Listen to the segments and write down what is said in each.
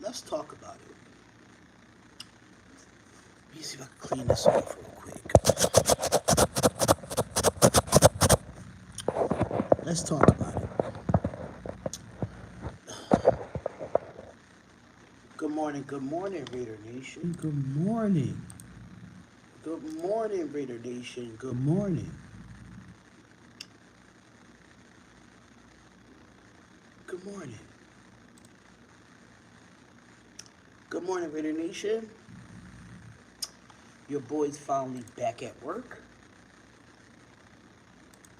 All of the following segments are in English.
Let's talk about it. Let me see if I can clean this off real quick. Let's talk about it. Good morning, Raider Nation. Good morning. Good morning, Raider Nation. Good morning. Good morning. Good morning, Raider Nation. Your boy's finally back at work.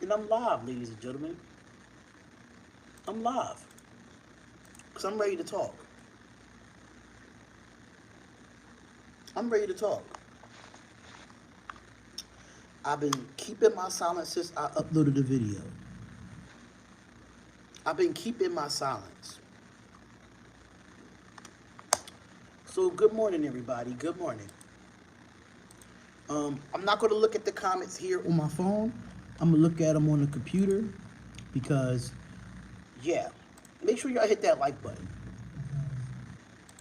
And I'm live, ladies and gentlemen. I'm live. Because I'm ready to talk. I'm ready to talk. I've been keeping my silence since I uploaded the video. I've been keeping my silence. So good morning, everybody. Good morning. I'm not going to look at the comments here on my phone. I'm going to look at them on the computer because, yeah, make sure y'all hit that like button.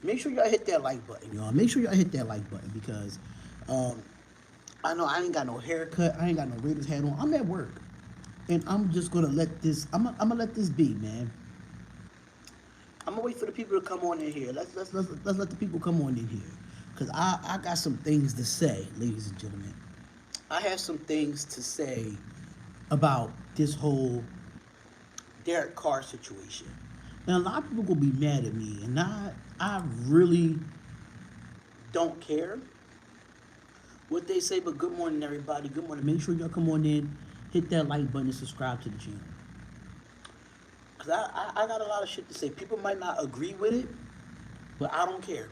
Make sure y'all hit that like button, y'all. Make sure y'all hit that like button because I know I ain't got no haircut. I ain't got no Raiders hat on. I'm at work. And I'm just going to let this, I'm going to let this be, man. I'm gonna wait for the people to come on in here. Let's let the people come on in here, cause I got some things to say, ladies and gentlemen. I have some things to say about this whole Derek Carr situation. Now a lot of people gonna be mad at me, and I really don't care what they say. But good morning, everybody. Good morning. Make sure y'all come on in, hit that like button, and subscribe to the channel. Cause I got a lot of shit to say. People might not agree with it, but I don't care.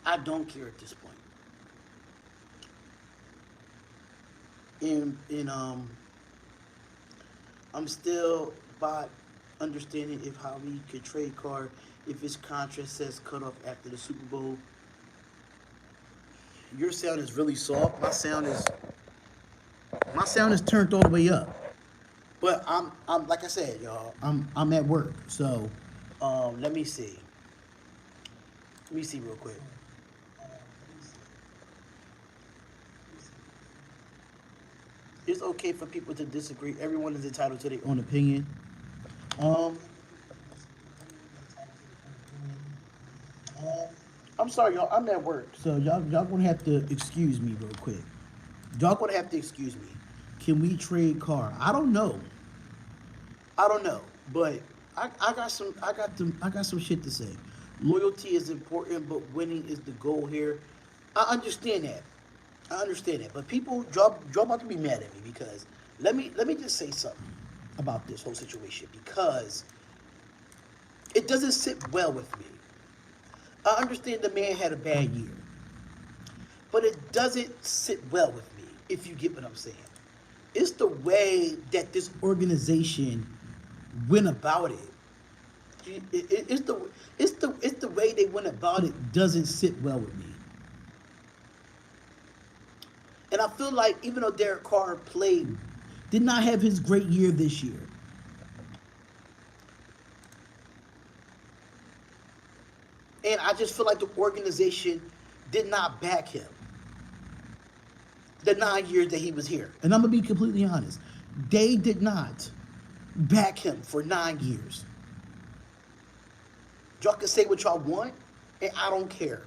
I don't care at this point. And I'm still by understanding if how we could trade Carr if his contract says cut off after the Super Bowl. Your sound is really soft. My sound is turned all the way up. But I'm like I said, y'all. I'm at work, so let me see. Let me see real quick. It's okay for people to disagree. Everyone is entitled to their own opinion. Um, I'm sorry, y'all. I'm at work, so y'all gonna have to excuse me real quick. Y'all gonna have to excuse me. Can we trade Carr? I don't know. I don't know, but I got some shit to say. Loyalty is important, but winning is the goal here. I understand that. I understand that, but people draw about to be mad at me because let me just say something about this whole situation because it doesn't sit well with me. I understand the man had a bad year, but it doesn't sit well with me if you get what I'm saying. It's the way that this organization went about it. It's the way they went about it doesn't sit well with me. And I feel like even though Derek Carr did not have his great year this year. And I just feel like the organization did not back him the 9 years that he was here. And I'm going to be completely honest. They did not back him for 9 years. Y'all can say what y'all want, and I don't care.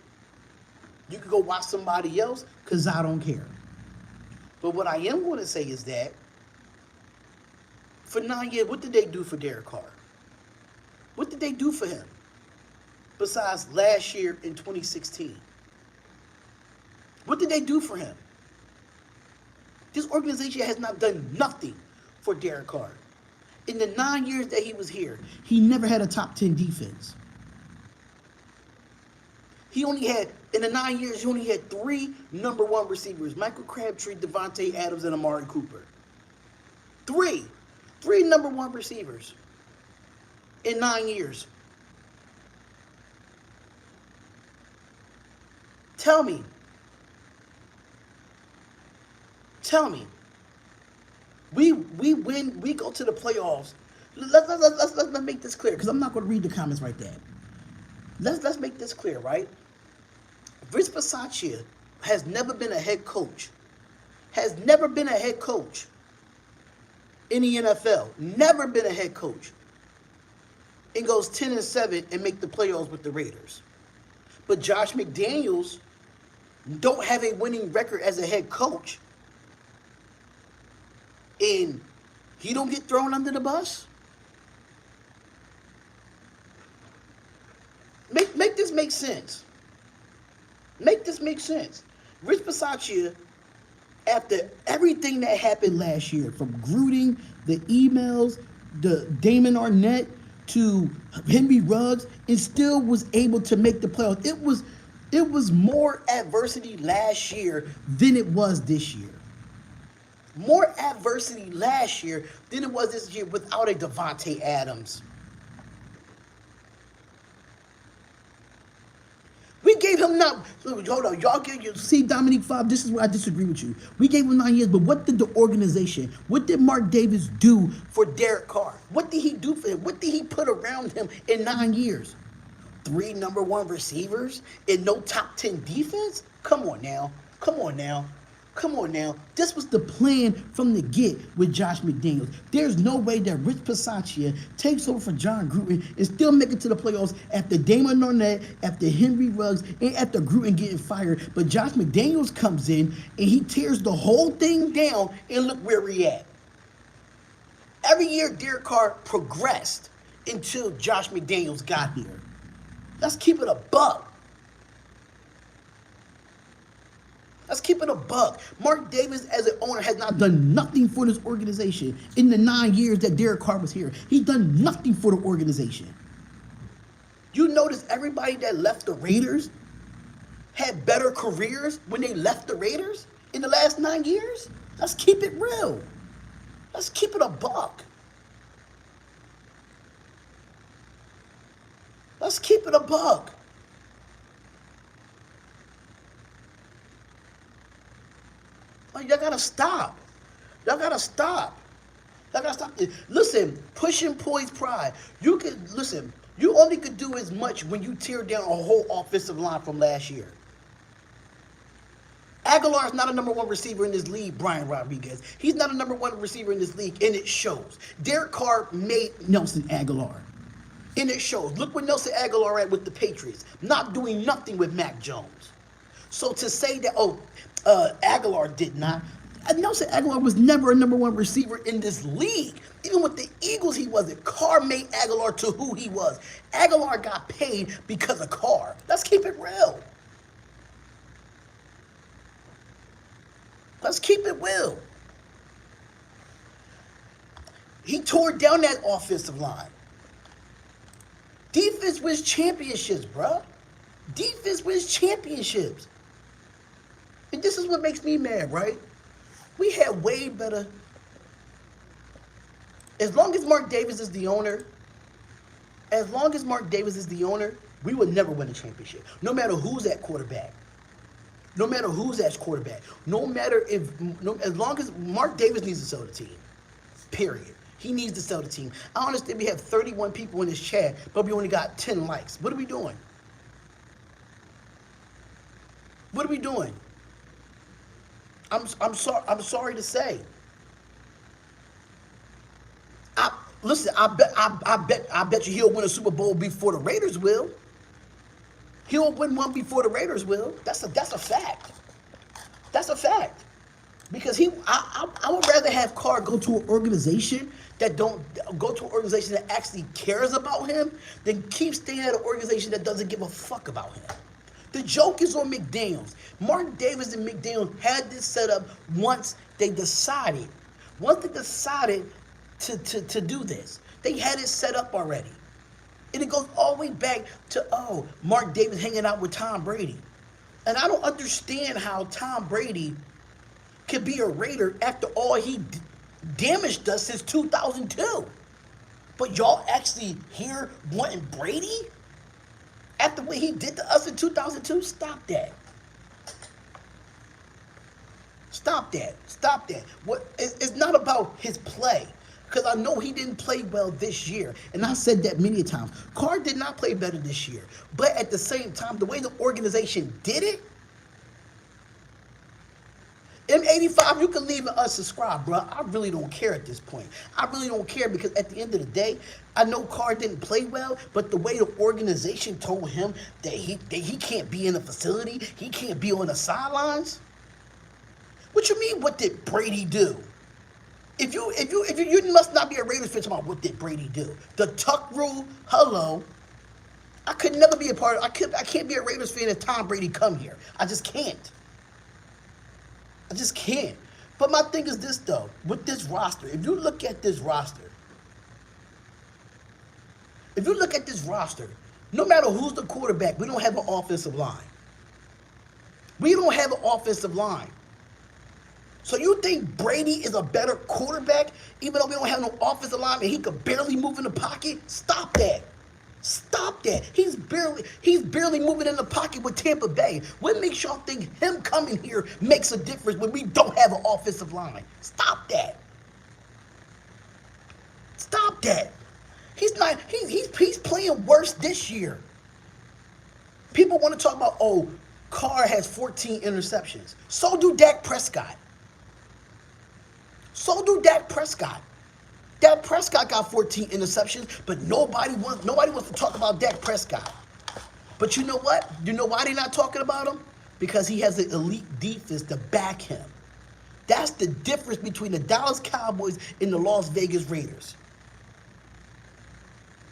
You can go watch somebody else, because I don't care. But what I am going to say is that for 9 years, what did they do for Derek Carr? What did they do for him? Besides last year in 2016. What did they do for him? This organization has not done nothing for Derek Carr. In the 9 years that he was here, he never had a top 10 defense. In the 9 years, he only had three number one receivers: Michael Crabtree, Devontae Adams, and Amari Cooper. Three. Three number one receivers in 9 years. Tell me. We win, we go to the playoffs. Let's make this clear, because I'm not going to read the comments right there. Let's make this clear, right? Rich Bisaccia has never been a head coach. Has never been a head coach in the NFL. Never been a head coach. And goes 10-7 and make the playoffs with the Raiders. But Josh McDaniels don't have a winning record as a head coach. And he don't get thrown under the bus. Make this make sense. Make this make sense. Rich Bisaccia, after everything that happened last year, from Gruden, the emails, the Damon Arnett, to Henry Ruggs, and still was able to make the playoffs. It was more adversity last year than it was this year. More adversity last year than it was this year without a Devontae Adams. We gave him not. Hold on, y'all see Dominique 5. This is where I disagree with you. We gave him 9 years, but what did the organization? What did Mark Davis do for Derek Carr? What did he do for him? What did he put around him in 9 years? 3 number 1 receivers and no top 10 defense? Come on now. Come on now. Come on now. This was the plan from the get with Josh McDaniels. There's no way that Rich Bisaccia takes over for John Gruden and still make it to the playoffs after Damon Arnett, after Henry Ruggs, and after Gruden getting fired. But Josh McDaniels comes in and he tears the whole thing down, and look where we at. Every year Derek Carr progressed until Josh McDaniels got here. Let's keep it a buck. Let's keep it a buck. Mark Davis, as an owner, has not done nothing for this organization in the 9 years that Derek Carr was here. He's done nothing for the organization. You notice everybody that left the Raiders had better careers when they left the Raiders in the last 9 years? Let's keep it real. Let's keep it a buck. Let's keep it a buck. Like, y'all gotta stop. Y'all gotta stop. Y'all gotta stop. Listen, pushing poised pride. You only could do as much when you tear down a whole offensive line from last year. Aguilar is not a number 1 receiver in this league, Brian Rodriguez. He's not a number 1 receiver in this league, and it shows. Derek Carr made Nelson Aguilar. And it shows. Look where Nelson Aguilar at with the Patriots. Not doing nothing with Mac Jones. So to say that, Aguilar did not. Nelson Aguilar was never a number 1 receiver in this league. Even with the Eagles, he wasn't. Carr made Aguilar to who he was. Aguilar got paid because of Carr. Let's keep it real. Let's keep it real. He tore down that offensive line. Defense wins championships, bro. Defense wins championships. And this is what makes me mad, right? We had way better. As long as Mark Davis is the owner, we would never win a championship. No matter who's at quarterback. No matter who's at quarterback. As long as Mark Davis needs to sell the team. Period. He needs to sell the team. I understand we have 31 people in this chat, but we only got 10 likes. What are we doing? What are we doing? I'm sorry to say. I bet you he'll win a Super Bowl before the Raiders will. He'll win one before the Raiders will. That's a fact. That's a fact. Because I would rather have Carr go to an organization that actually cares about him than keep staying at an organization that doesn't give a fuck about him. The joke is on McDaniels. Mark Davis and McDaniels had this set up once they decided to do this. They had it set up already. And it goes all the way back to, Mark Davis hanging out with Tom Brady. And I don't understand how Tom Brady can be a Raider after all he damaged us since 2002. But y'all actually here wanting Brady? After what he did to us in 2002? Stop that. Stop that. Stop that. It's not about his play. because I know he didn't play well this year. And I said that many times. Carr did not play better this year. But at the same time, the way the organization did it, M85, you can leave and unsubscribe, bro. I really don't care at this point. I really don't care because at the end of the day, I know Carr didn't play well, but the way the organization told him that he can't be in the facility, he can't be on the sidelines. What you mean? What did Brady do? If you must not be a Raiders fan talking about what did Brady do? The tuck rule. Hello. I could never be a part of. I can't be a Raiders fan if Tom Brady come here. I just can't. I just can't. But my thing is this, though. With this roster, if you look at this roster, no matter who's the quarterback, we don't have an offensive line. We don't have an offensive line. So you think Brady is a better quarterback, even though we don't have no offensive line and he could barely move in the pocket? Stop that. Stop that. He's barely moving in the pocket with Tampa Bay. What makes y'all think him coming here makes a difference when we don't have an offensive line? Stop that. Stop that. He's playing worse this year. People want to talk about, oh, Carr has 14 interceptions. So do Dak Prescott. Dak Prescott got 14 interceptions, but nobody wants to talk about Dak Prescott. But you know what? You know why they're not talking about him? Because he has an elite defense to back him. That's the difference between the Dallas Cowboys and the Las Vegas Raiders.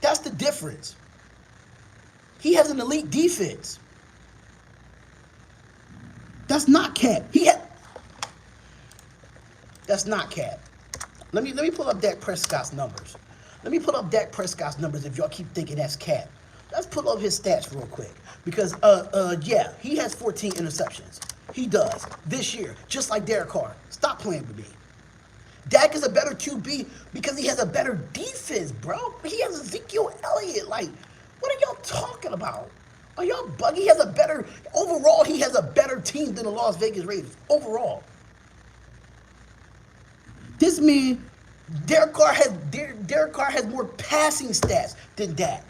That's the difference. He has an elite defense. That's not cap. That's not cap. Let me pull up Dak Prescott's numbers. If y'all keep thinking that's cap. Let's pull up his stats real quick. Because, yeah, he has 14 interceptions. He does. This year. Just like Derek Carr. Stop playing with me. Dak is a better QB because he has a better defense, bro. He has Ezekiel Elliott. Like, what are y'all talking about? Are y'all buggy? Overall, he has a better team than the Las Vegas Raiders. Overall. This man, Derek Carr has more passing stats than Dak.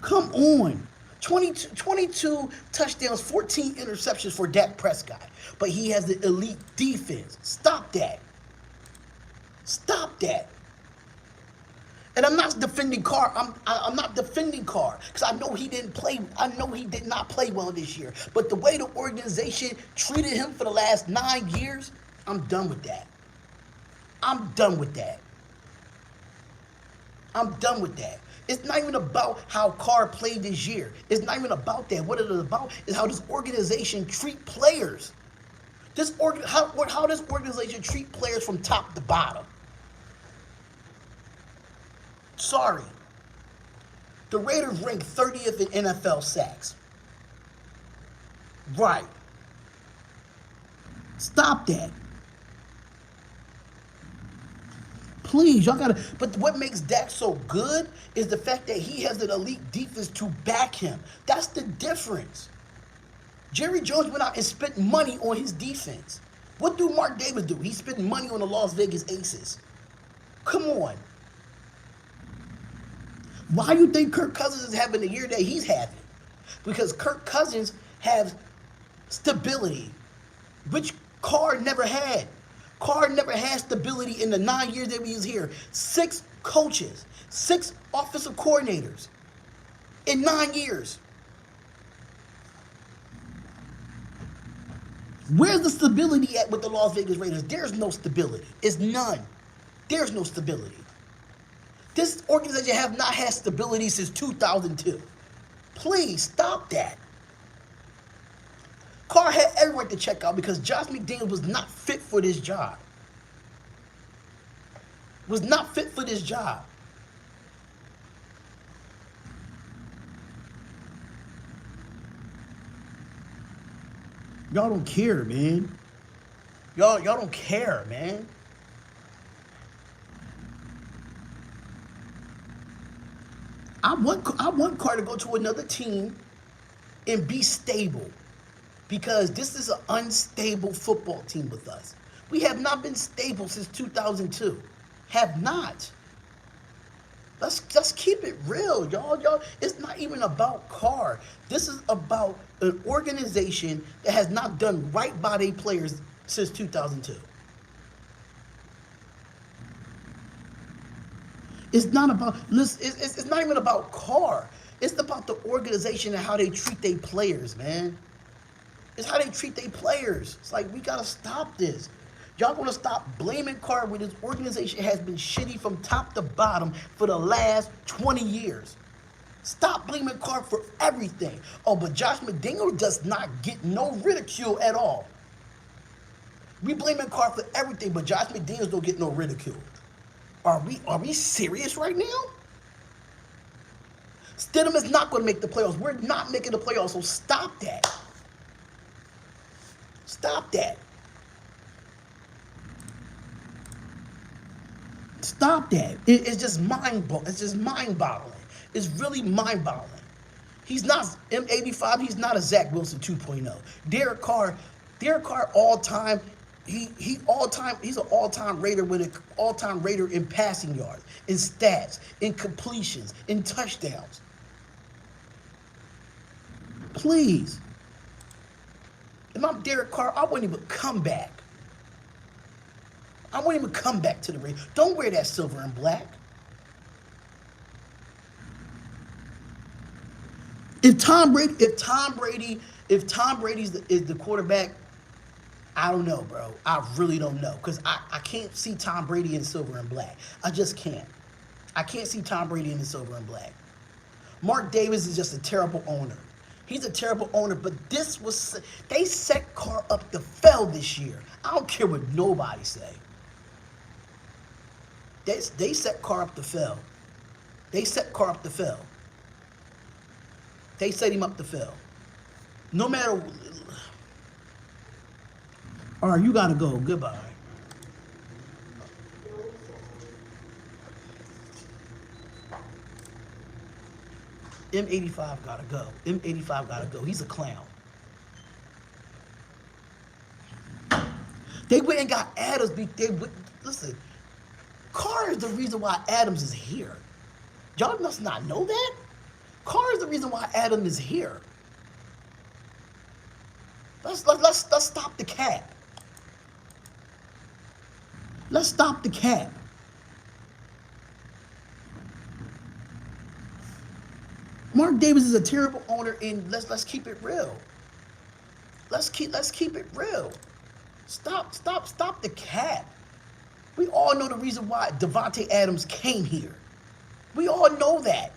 Come on. 22 touchdowns, 14 interceptions for Dak Prescott. But he has the elite defense. Stop that. And I'm not defending Carr. I'm not defending Carr because I know he didn't play. I know he did not play well this year. But the way the organization treated him for the last 9 years, I'm done with that. It's not even about how Carr played this year. It's not even about that. What it is about is how this organization treat players. How this organization treat players from top to bottom. Sorry. The Raiders rank 30th in NFL sacks. Right. Stop that. Please, y'all gotta. But what makes Dak so good is the fact that he has an elite defense to back him. That's the difference. Jerry Jones went out and spent money on his defense. What do Mark Davis do? He spent money on the Las Vegas Aces. Come on. Why do you think Kirk Cousins is having the year that he's having? Because Kirk Cousins has stability, which Carr never had. Carr never had stability in the 9 years that he was here. 6 coaches, 6 offensive coordinators in 9 years. Where's the stability at with the Las Vegas Raiders? There's no stability. It's none. There's no stability. This organization have not had stability since 2002. Please stop that. Carr had every right to check out because Josh McDaniels was not fit for this job. Y'all don't care, man. Y'all don't care, man. I want Carr to go to another team and be stable because this is an unstable football team with us. We have not been stable since 2002. Have not. Let's keep it real, y'all. Y'all, it's not even about Carr. This is about an organization that has not done right by their players since 2002. It's not about, listen, it's not even about Carr. It's about the organization and how they treat their players, man. It's how they treat their players. It's like, we gotta stop this. Y'all gonna stop blaming Carr when his organization has been shitty from top to bottom for the last 20 years. Stop blaming Carr for everything. Oh, but Josh McDaniels does not get no ridicule at all. We blaming Carr for everything, but Josh McDaniels don't get no ridicule. Are we serious right now? Stidham is not going to make the playoffs. We're not making the playoffs, so stop that. Stop that. Stop that. It's just It's just mind-boggling. It's really mind-boggling. He's not M85. He's not a Zach Wilson 2.0. Derek Carr all time. He's an all-time raider with an all-time raider in passing yards, in stats, in completions, in touchdowns. Please. If I'm Derek Carr, I wouldn't even come back. I wouldn't even come back to the Raiders. Don't wear that silver and black. If Tom Brady is the quarterback, I don't know, bro. I really don't know. Because I can't see Tom Brady in silver and black. I just can't. I can't see Tom Brady in the silver and black. Mark Davis is just a terrible owner. He's a terrible owner, but they set Carr up to fail this year. I don't care what nobody say. They set Carr up to fail. They set Carr up to fail. They set him up to fail. No matter. All right, you gotta go. Goodbye. M85 gotta go. M85 gotta go. He's a clown. They went and got Adams. Listen, Carr is the reason why Adams is here. Y'all must not know that. Carr is the reason why Adams is here. Let's stop the cap. Let's stop the cap. Mark Davis is a terrible owner, and let's keep it real. Let's keep it real. Stop the cap. We all know the reason why Devontae Adams came here. We all know that.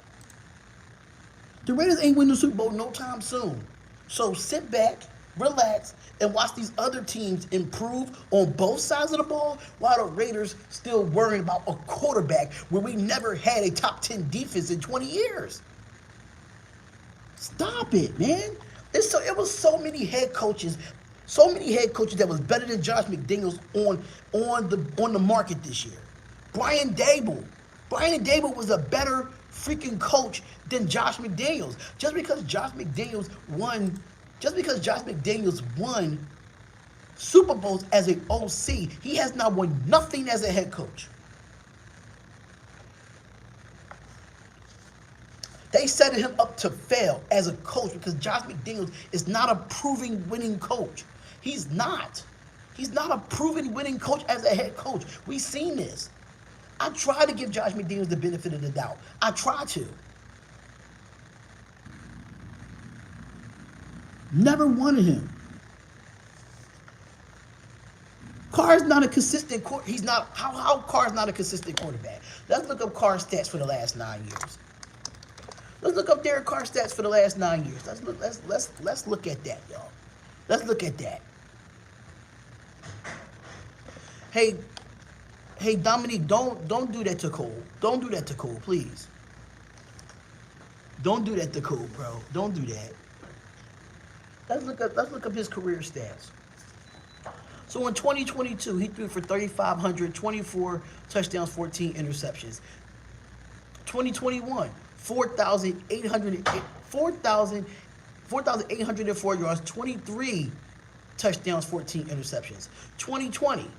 The Raiders ain't winning the Super Bowl no time soon. So sit back, relax, and watch these other teams improve on both sides of the ball while the Raiders still worrying about a quarterback where we never had a top 10 defense in 20 years. Stop it, man. It was so many head coaches that was better than Josh McDaniels on the market this year. Brian Dable was a better freaking coach than Josh McDaniels. Just because Josh McDaniels won Super Bowls as an OC, he has not won nothing as a head coach. They set him up to fail as a coach because Josh McDaniels is not a proven winning coach. He's not. He's not a proven winning coach as a head coach. We've seen this. I try to give Josh McDaniels the benefit of the doubt. I try to. Never wanted him. Carr's not a consistent Carr's not a consistent quarterback. Let's look up Carr's stats for the last 9 years. Let's look up Derek Carr's stats for the last 9 years. Let's look at that, y'all. Let's look at that. Hey, Dominique, don't do that to Cole. Don't do that to Cole, please. Don't do that to Cole, bro. Don't do that. Let's look up his career stats. So in 2022, he threw for 3,500, 24 touchdowns, 14 interceptions. 2021, 4,804 yards, 23 touchdowns, 14 interceptions. 2020,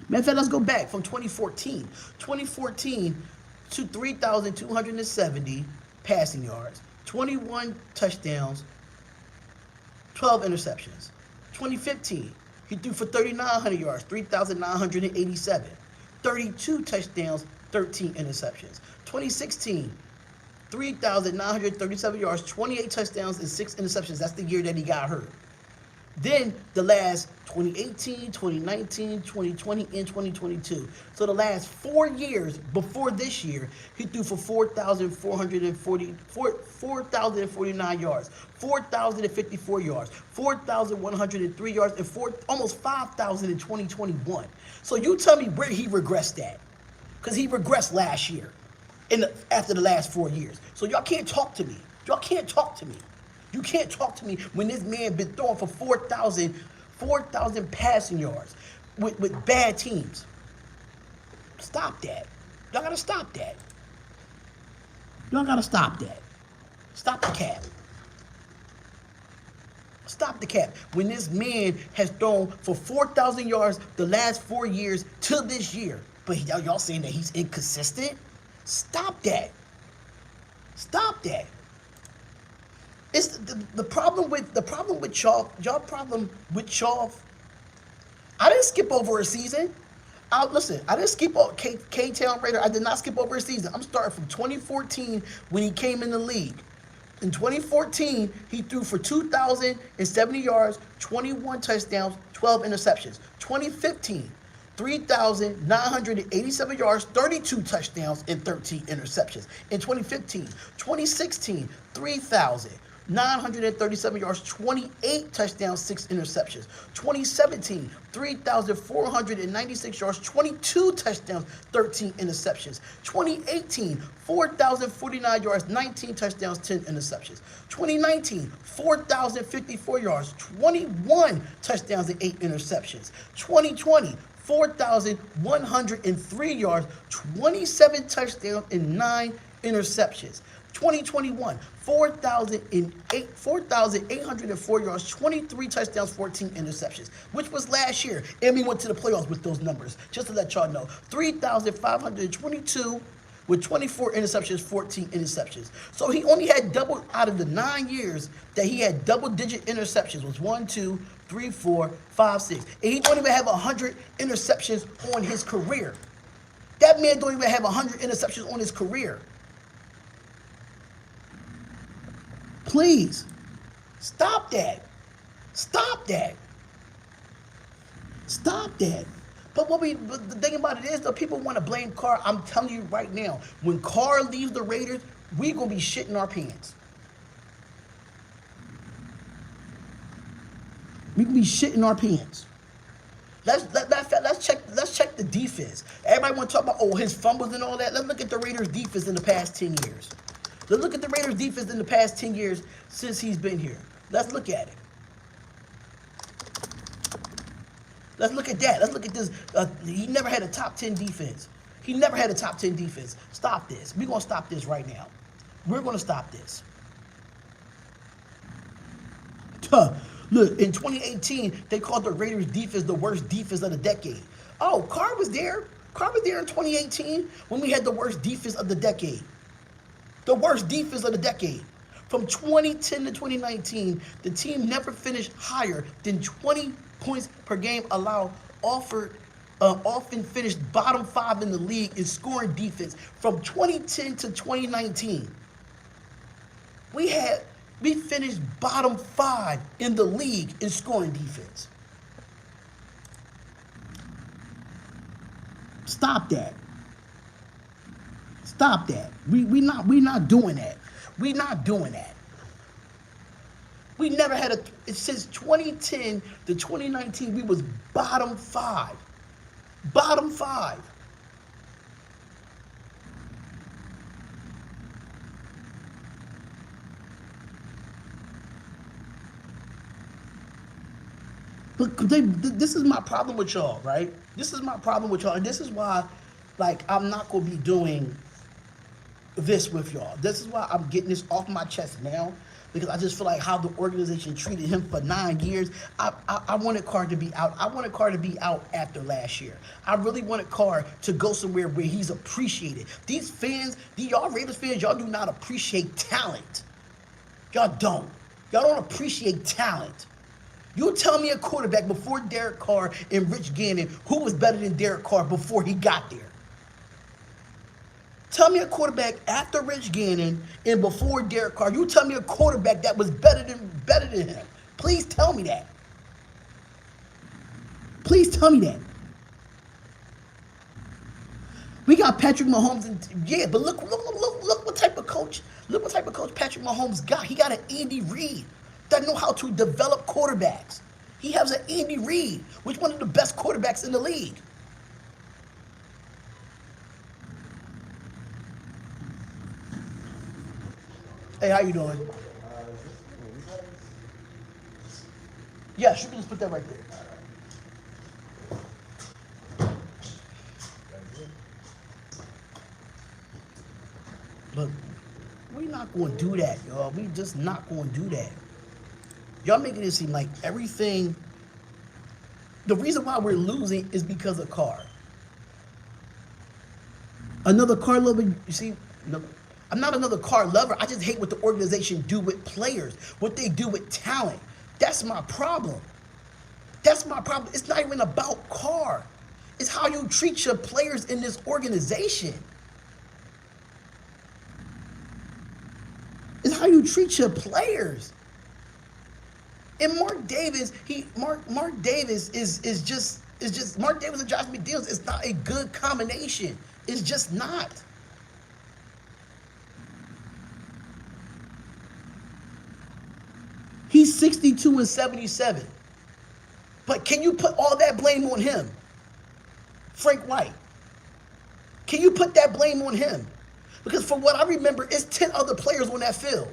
Matter of fact, let's go back from 2014. 2014 to 3,270 passing yards, 21 touchdowns, 12 interceptions. 2015, he threw for 3,900 yards, 3,987, 32 touchdowns, 13 interceptions. 2016, 3,937 yards, 28 touchdowns, and 6 interceptions. That's the year that he got hurt. Then the last 2018, 2019, 2020, and 2022. So the last 4 years before this year, he threw for 4,049 yards, 4,054 yards, 4,103 yards, and almost 5,000 in 2021. So you tell me where he regressed at. Because he regressed last year after the last 4 years. So y'all can't talk to me. Y'all can't talk to me. You can't talk to me when this man been throwing for 4,000 passing yards with bad teams. Stop that. Y'all gotta stop that. Y'all gotta stop that. Stop the cap. Stop the cap. When this man has thrown for 4,000 yards the last 4 years till this year, but y'all saying that he's inconsistent? Stop that. Stop that. It's the problem with y'all problem with y'all. I didn't skip over a season. Listen, I didn't skip over K-Town Raider. I did not skip over a season. I'm starting from 2014 when he came in the league. In 2014, he threw for 2,070 yards, 21 touchdowns, 12 interceptions. 2015, 3,987 yards, 32 touchdowns, and 13 interceptions. In 2015, 2016, 3,937 yards, 28 touchdowns, 6 interceptions. 2017, 3,496 yards, 22 touchdowns, 13 interceptions. 2018, 4,049 yards, 19 touchdowns, 10 interceptions. 2019, 4,054 yards, 21 touchdowns, and 8 interceptions. 2020, 4,103 yards, 27 touchdowns, and 9 interceptions. 2021, 4,804 yards, 23 touchdowns, 14 interceptions, which was last year. And we went to the playoffs with those numbers, just to let y'all know. 3,522 with 24 interceptions, 14 interceptions. So he only had double out of the 9 years that he had double-digit interceptions. Was 1, 2, 3, 4, 5, 6. And he don't even have 100 interceptions on his career. That man don't even have 100 interceptions on his career. Please, stop that. Stop that. Stop that. But the thing about it is, though, people want to blame Carr. I'm telling you right now, when Carr leaves the Raiders, we're going to be shitting our pants. We're going to be shitting our pants. Let's check the defense. Everybody want to talk about, his fumbles and all that. Let's look at the Raiders' defense in the past 10 years. Let's look at the Raiders' defense in the past 10 years since he's been here. Let's look at it. Let's look at that. Let's look at this. He never had a top 10 defense. He never had a top 10 defense. Stop this. We're going to stop this right now. We're going to stop this. Look, in 2018, they called the Raiders' defense the worst defense of the decade. Oh, Carr was there. Carr was there in 2018 when we had the worst defense of the decade. The worst defense of the decade. From 2010 to 2019, the team never finished higher than 20 points per game allowed. Often finished bottom 5 in the league in scoring defense. From 2010 to 2019, we finished bottom 5 in the league in scoring defense. Stop that. Stop that. We not doing that. We not doing that. We never had since 2010 to 2019, we was bottom 5. Bottom 5. But this is my problem with y'all, right? This is my problem with y'all, and this is why, I'm not gonna be doing this with y'all. This is why I'm getting this off my chest now, because I just feel like how the organization treated him for 9 years. I wanted Carr to be out. I wanted Carr to be out after last year. I really wanted Carr to go somewhere where he's appreciated. These fans, y'all Raiders fans, y'all do not appreciate talent. Y'all don't. Y'all don't appreciate talent. You tell me a quarterback before Derek Carr and Rich Gannon who was better than Derek Carr before he got there. Tell me a quarterback after Rich Gannon and before Derek Carr. You tell me a quarterback that was better than him. Please tell me that. Please tell me that. We got Patrick Mahomes, and yeah, but look what type of coach. Look what type of coach Patrick Mahomes got. He got an Andy Reid that know how to develop quarterbacks. He has an Andy Reid, which is one of the best quarterbacks in the league. Hey, how you doing? Yes, you can just put that right there. Look, we're not going to do that, y'all. We just not going to do that. Y'all making it seem like everything. The reason why we're losing is because of Carr. Another Carr lover, you see, no, I'm not another Carr lover. I just hate what the organization do with players, what they do with talent. That's my problem. That's my problem. It's not even about Carr. It's how you treat your players in this organization. It's how you treat your players. And Mark Davis, Mark Davis is just Mark Davis and Josh McDaniels is not a good combination. It's just not. He's 62 and 77. But can you put all that blame on him? Frank White. Can you put that blame on him? Because from what I remember, it's 10 other players on that field.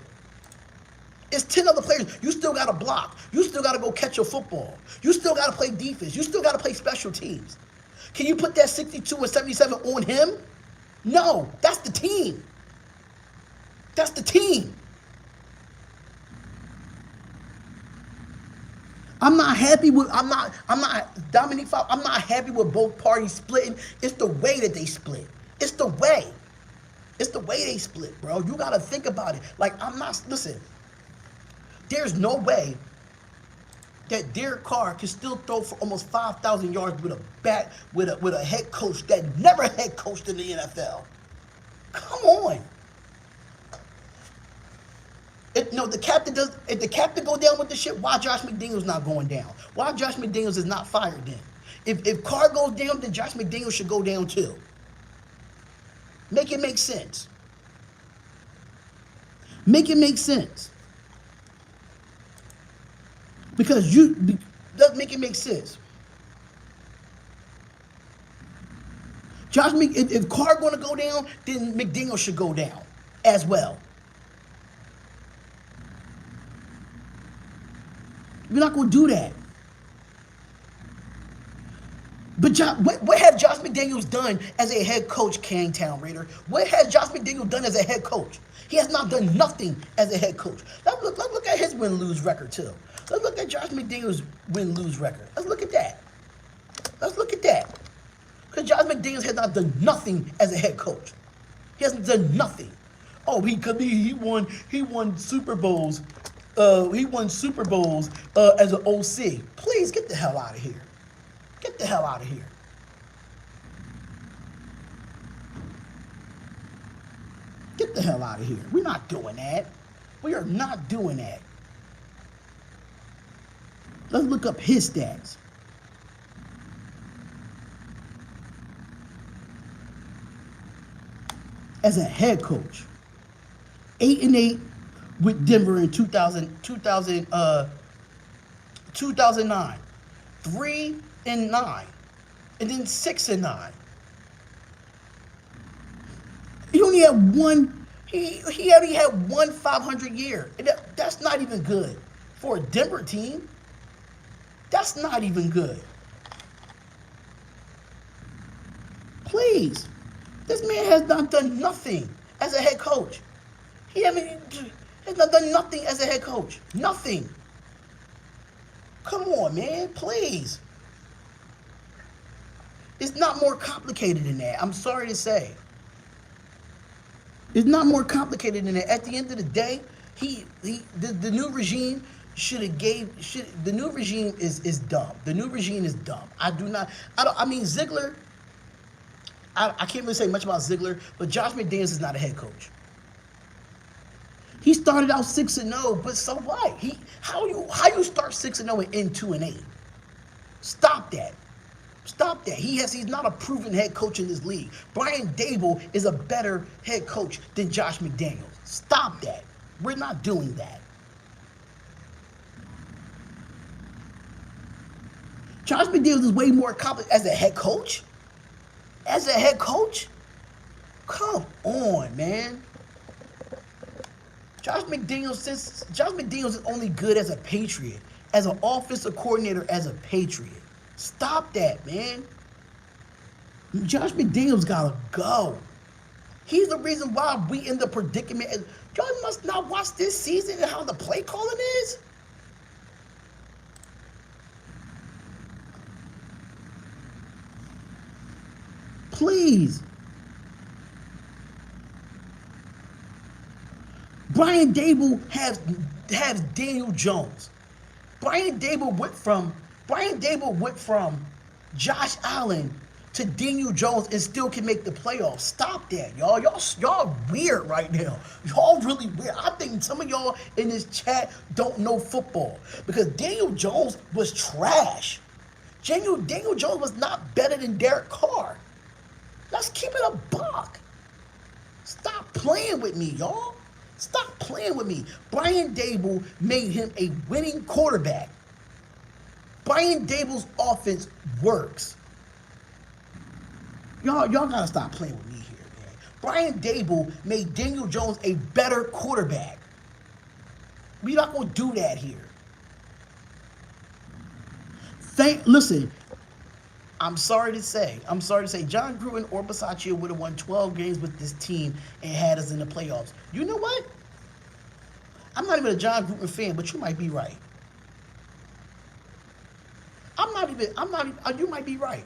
It's 10 other players. You still got to block. You still got to go catch your football. You still got to play defense. You still got to play special teams. Can you put that 62 and 77 on him? No, that's the team. That's the team. I'm not happy with Dominique Fowler. I'm not happy with both parties splitting. It's the way that they split. It's the way. It's the way they split, bro. You gotta think about it. Like, listen, there's no way that Derek Carr can still throw for almost 5,000 yards with a head coach that never head coached in the NFL. Come on. If the captain go down with the shit, why Josh McDaniels not going down? Why Josh McDaniels is not fired then? If Carr goes down, then Josh McDaniels should go down too. Make it make sense. Make it make sense. Because doesn't make it make sense. If Carr going to go down, then McDaniels should go down as well. We're not going to do that. But what have Josh McDaniels done as a head coach, Kangtown Raider? What has Josh McDaniels done as a head coach? He has not done nothing as a head coach. Let's look at his win-lose record, too. Let's look at Josh McDaniels' win-lose record. Let's look at that. Let's look at that. Because Josh McDaniels has not done nothing as a head coach. He hasn't done nothing. Oh, he won Super Bowls. He won Super Bowls as an OC. Please get the hell out of here. Get the hell out of here. Get the hell out of here. We're not doing that. We are not doing that. Let's look up his stats. As a head coach, 8-8 with Denver in 2009. 3-9, and then 6-9. He only had one. He only had one 500 year. And that's not even good for a Denver team. That's not even good. Please, this man has not done nothing as a head coach. He hasn't He's not done nothing as a head coach. Nothing. Come on, man, please. It's not more complicated than that. I'm sorry to say. It's not more complicated than that. At the end of the day, the new regime the new regime is dumb. The new regime is dumb. I mean Ziegler, I can't really say much about Ziegler, but Josh McDaniels is not a head coach. He started out 6-0, but so what? How you start 6-0 and end 2-8? Stop that. Stop that. He's not a proven head coach in this league. Brian Daboll is a better head coach than Josh McDaniels. Stop that. We're not doing that. Josh McDaniels is way more accomplished as a head coach. As a head coach? Come on, man. Josh McDaniels is only good as a Patriot, as an offensive coordinator, as a Patriot. Stop that, man. Josh McDaniels gotta go. He's the reason why we in the predicament. Y'all must not watch this season and how the play calling is. Please. Brian Daboll has Daniel Jones. Brian Daboll went from Josh Allen to Daniel Jones and still can make the playoffs. Stop that, y'all. Y'all weird right now. Y'all really weird. I think some of y'all in this chat don't know football because Daniel Jones was trash. Daniel Jones was not better than Derek Carr. Let's keep it a buck. Stop playing with me, y'all. Stop playing with me. Brian Daboll made him a winning quarterback. Brian Daboll's offense works. Y'all gotta stop playing with me here, man. Brian Daboll made Daniel Jones a better quarterback. We're not gonna do that here. Listen, I'm sorry to say, John Gruden or Bisaccia would have won 12 games with this team and had us in the playoffs. You know what? I'm not even a John Gruden fan, but you might be right. You might be right.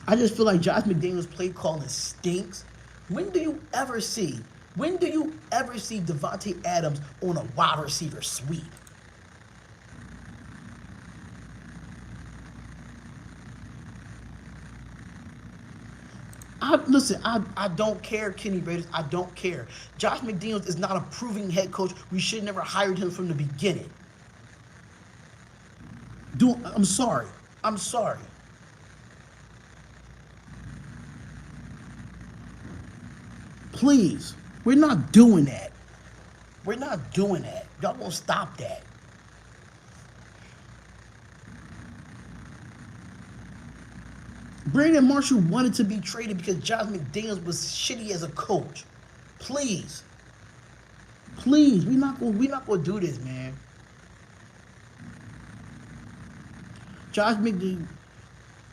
I just feel like Josh McDaniels' play calling stinks. When do you ever see Devontae Adams on a wide receiver sweep? I don't care, Kenny Raiders. I don't care. Josh McDaniels is not a proven head coach. We should never hired him from the beginning. I'm sorry. Please, we're not doing that. Y'all gonna stop that. Brandon Marshall wanted to be traded because Josh McDaniels was shitty as a coach. Please, we're not gonna do this, man. Josh McDaniels,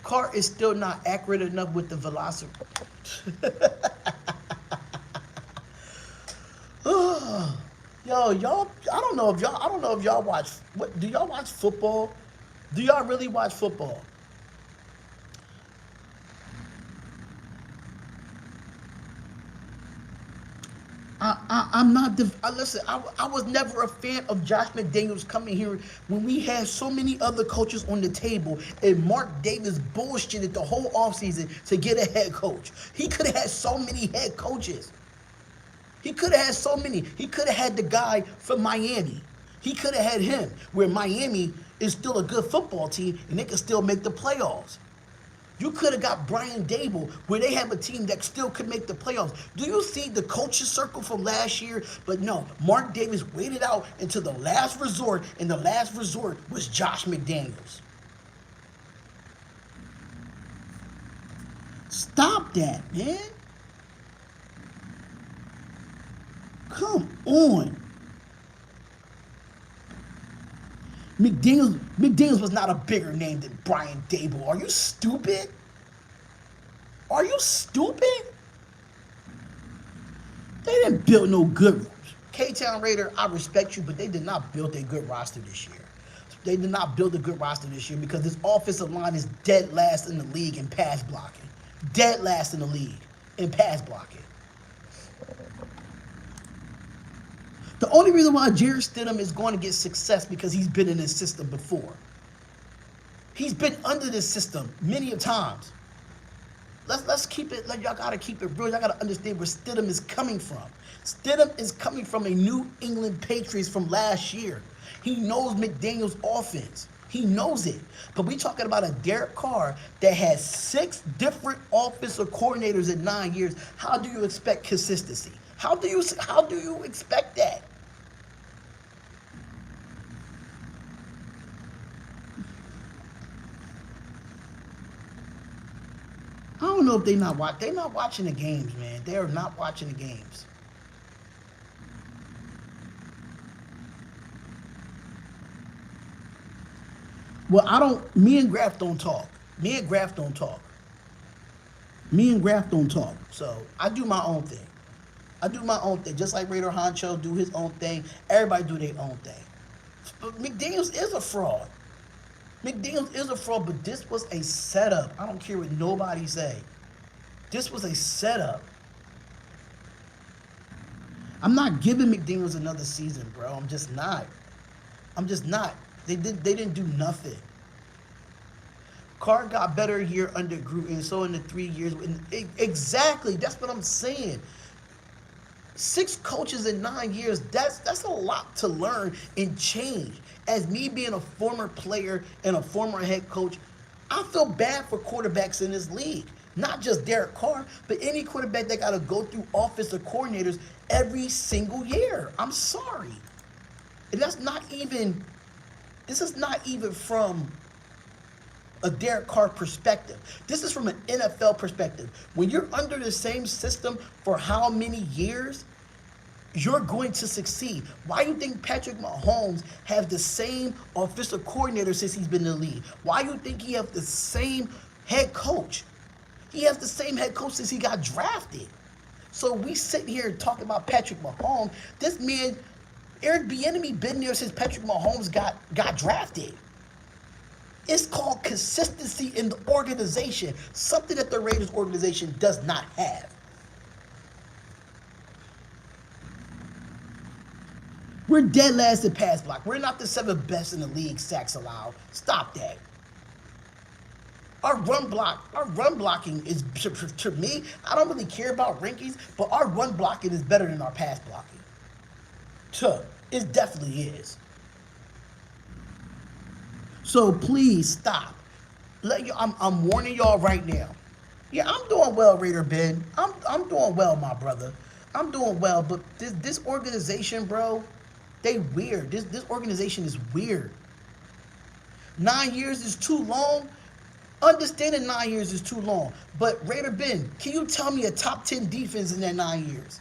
Carr is still not accurate enough with the velocity. Yo, y'all, I don't know if y'all watch. Do y'all watch football? Do y'all really watch football? Listen, I was never a fan of Josh McDaniels coming here when we had so many other coaches on the table and Mark Davis bullshitted the whole offseason to get a head coach. He could have had so many head coaches. He could have had so many. He could have had the guy from Miami. He could have had him, where Miami is still a good football team and they can still make the playoffs. You could have got Brian Daboll, where they have a team that still could make the playoffs. Do you see the coach's circle from last year? But no, Mark Davis waited out until the last resort, and the last resort was Josh McDaniels. Stop that, man. Come on. McDaniels was not a bigger name than Brian Daboll. Are you stupid? Are you stupid? They didn't build no good. K-Town Raider, I respect you, but they did not build a good roster this year. They did not build a good roster this year because this offensive line is dead last in the league in pass blocking. Dead last in the league in pass blocking. The only reason why Jarrett Stidham is going to get success because he's been in this system before. He's been under this system many a times. Let's keep it, like, y'all gotta keep it real. Y'all gotta understand where Stidham is coming from. Stidham is coming from a New England Patriots from last year. He knows McDaniel's offense. He knows it. But we talking about a Derek Carr that has 6 different offensive coordinators in 9 years. How do you expect consistency? How do you expect that? I don't know if they're not watching the games, man. They are not watching the games. Well, me and Graf don't talk. Me and Graf don't talk. Me and Graf don't talk. So I do my own thing. I do my own thing. Just like Raider Honcho do his own thing. Everybody do their own thing. But McDaniels is a fraud. McDaniels is a fraud, but this was a setup. I don't care what nobody say. This was a setup. I'm not giving McDaniels another season, bro. I'm just not. I'm just not. They didn't do nothing. Carr got better here under Gruden, so in the 3 years. Exactly, that's what I'm saying. 6 coaches in 9 years, that's a lot to learn and change. As me being a former player and a former head coach, I feel bad for quarterbacks in this league. Not just Derek Carr, but any quarterback that got to go through offensive coordinators every single year. I'm sorry. And this is not even from a Derek Carr perspective. This is from an NFL perspective. When you're under the same system for how many years, you're going to succeed. Why do you think Patrick Mahomes has the same offensive coordinator since he's been in the league? Why do you think he has the same head coach? He has the same head coach since he got drafted. So we sit here talking about Patrick Mahomes. This man, Eric Bieniemy, been there since Patrick Mahomes got drafted. It's called consistency in the organization, something that the Raiders organization does not have. We're dead last in pass block. We're not the 7th best in the league, sacks allowed. Stop that. Our run blocking is, to me, I don't really care about rankings, but our run blocking is better than our pass blocking. It definitely is. So please stop. I'm warning y'all right now. Yeah, I'm doing well, Raider Ben. I'm doing well, my brother. I'm doing well, but this organization, bro, they weird. This organization is weird. 9 years is too long. Understanding 9 years is too long. But Raider Ben, can you tell me a top 10 defense in that 9 years?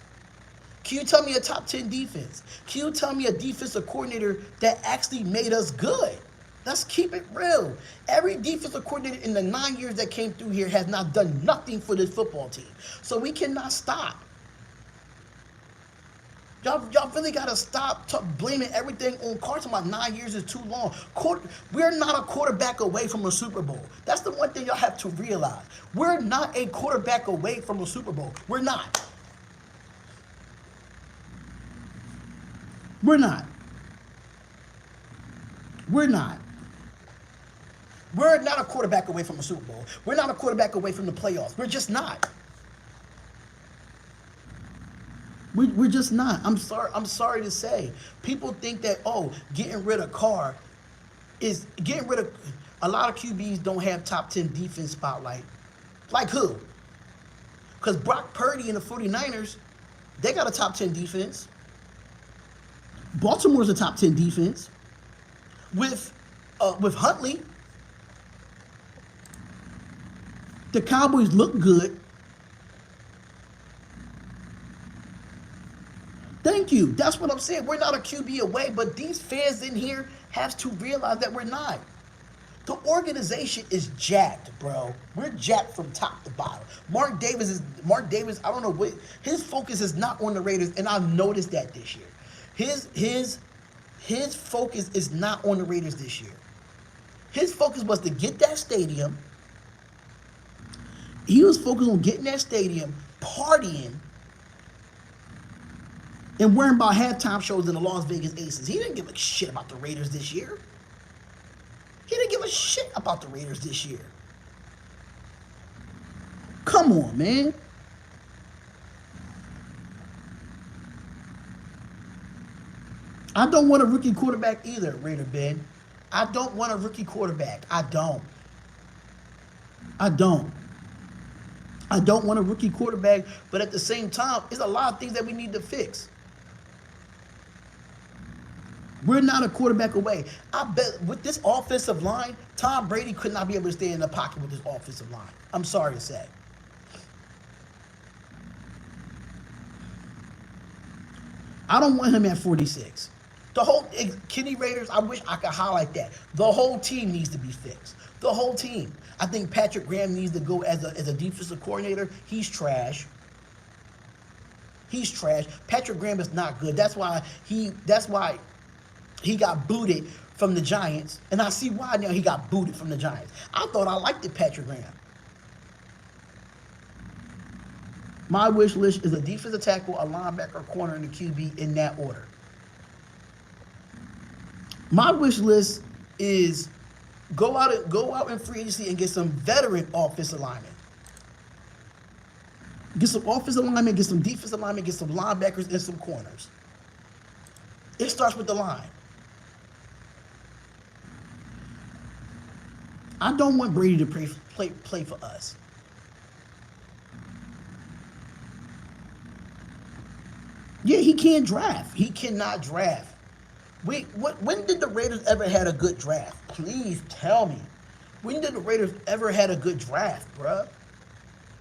Can you tell me a top 10 defense? Can you tell me a defensive coordinator that actually made us good? Let's keep it real. Every defensive coordinator in the 9 years that came through here has not done nothing for this football team. So we cannot stop. Y'all really got to stop blaming everything on Carr. About 9 years is too long. We're not a quarterback away from a Super Bowl. That's the one thing y'all have to realize. We're not a quarterback away from a Super Bowl. We're not. We're not. We're not. We're not a quarterback away from a Super Bowl. We're not a quarterback away from the playoffs. We're just not. We're just not. I'm sorry to say. People think that, getting rid of Carr is getting rid of. A lot of QBs don't have top 10 defense spotlight. Like who? Because Brock Purdy and the 49ers, they got a top 10 defense. Baltimore's a top 10 defense. With Huntley, the Cowboys look good. Thank you. That's what I'm saying. We're not a QB away, but these fans in here have to realize that we're not. The organization is jacked, bro. We're jacked from top to bottom. Mark Davis. I don't know what his focus is not on the Raiders, and I've noticed that this year. His focus is not on the Raiders this year. His focus was to get that stadium. He was focused on getting that stadium, partying, and worrying about halftime shows in the Las Vegas Aces. He didn't give a shit about the Raiders this year. He didn't give a shit about the Raiders this year. Come on, man. I don't want a rookie quarterback either, Raider Ben. I don't want a rookie quarterback. I don't want a rookie quarterback, but at the same time, there's a lot of things that we need to fix. We're not a quarterback away. I bet with this offensive line, Tom Brady could not be able to stay in the pocket with this offensive line. I'm sorry to say. I don't want him at 46. The whole Kenny Raiders, I wish I could highlight that. The whole team needs to be fixed. The whole team. I think Patrick Graham needs to go as a defensive coordinator. He's trash. He's trash. Patrick Graham is not good. That's why he got booted from the Giants. And I see why now he got booted from the Giants. I thought I liked it, Patrick Graham. My wish list is a defensive tackle, a linebacker, a corner, and a QB in that order. My wish list is go out in free agency and get some veteran offensive linemen. Get some offensive linemen, get some defensive linemen, get some linebackers and some corners. It starts with the line. I don't want Brady to play for us. Yeah, he can't draft. He cannot draft. When did the Raiders ever had a good draft? Please tell me. When did the Raiders ever had a good draft, bruh?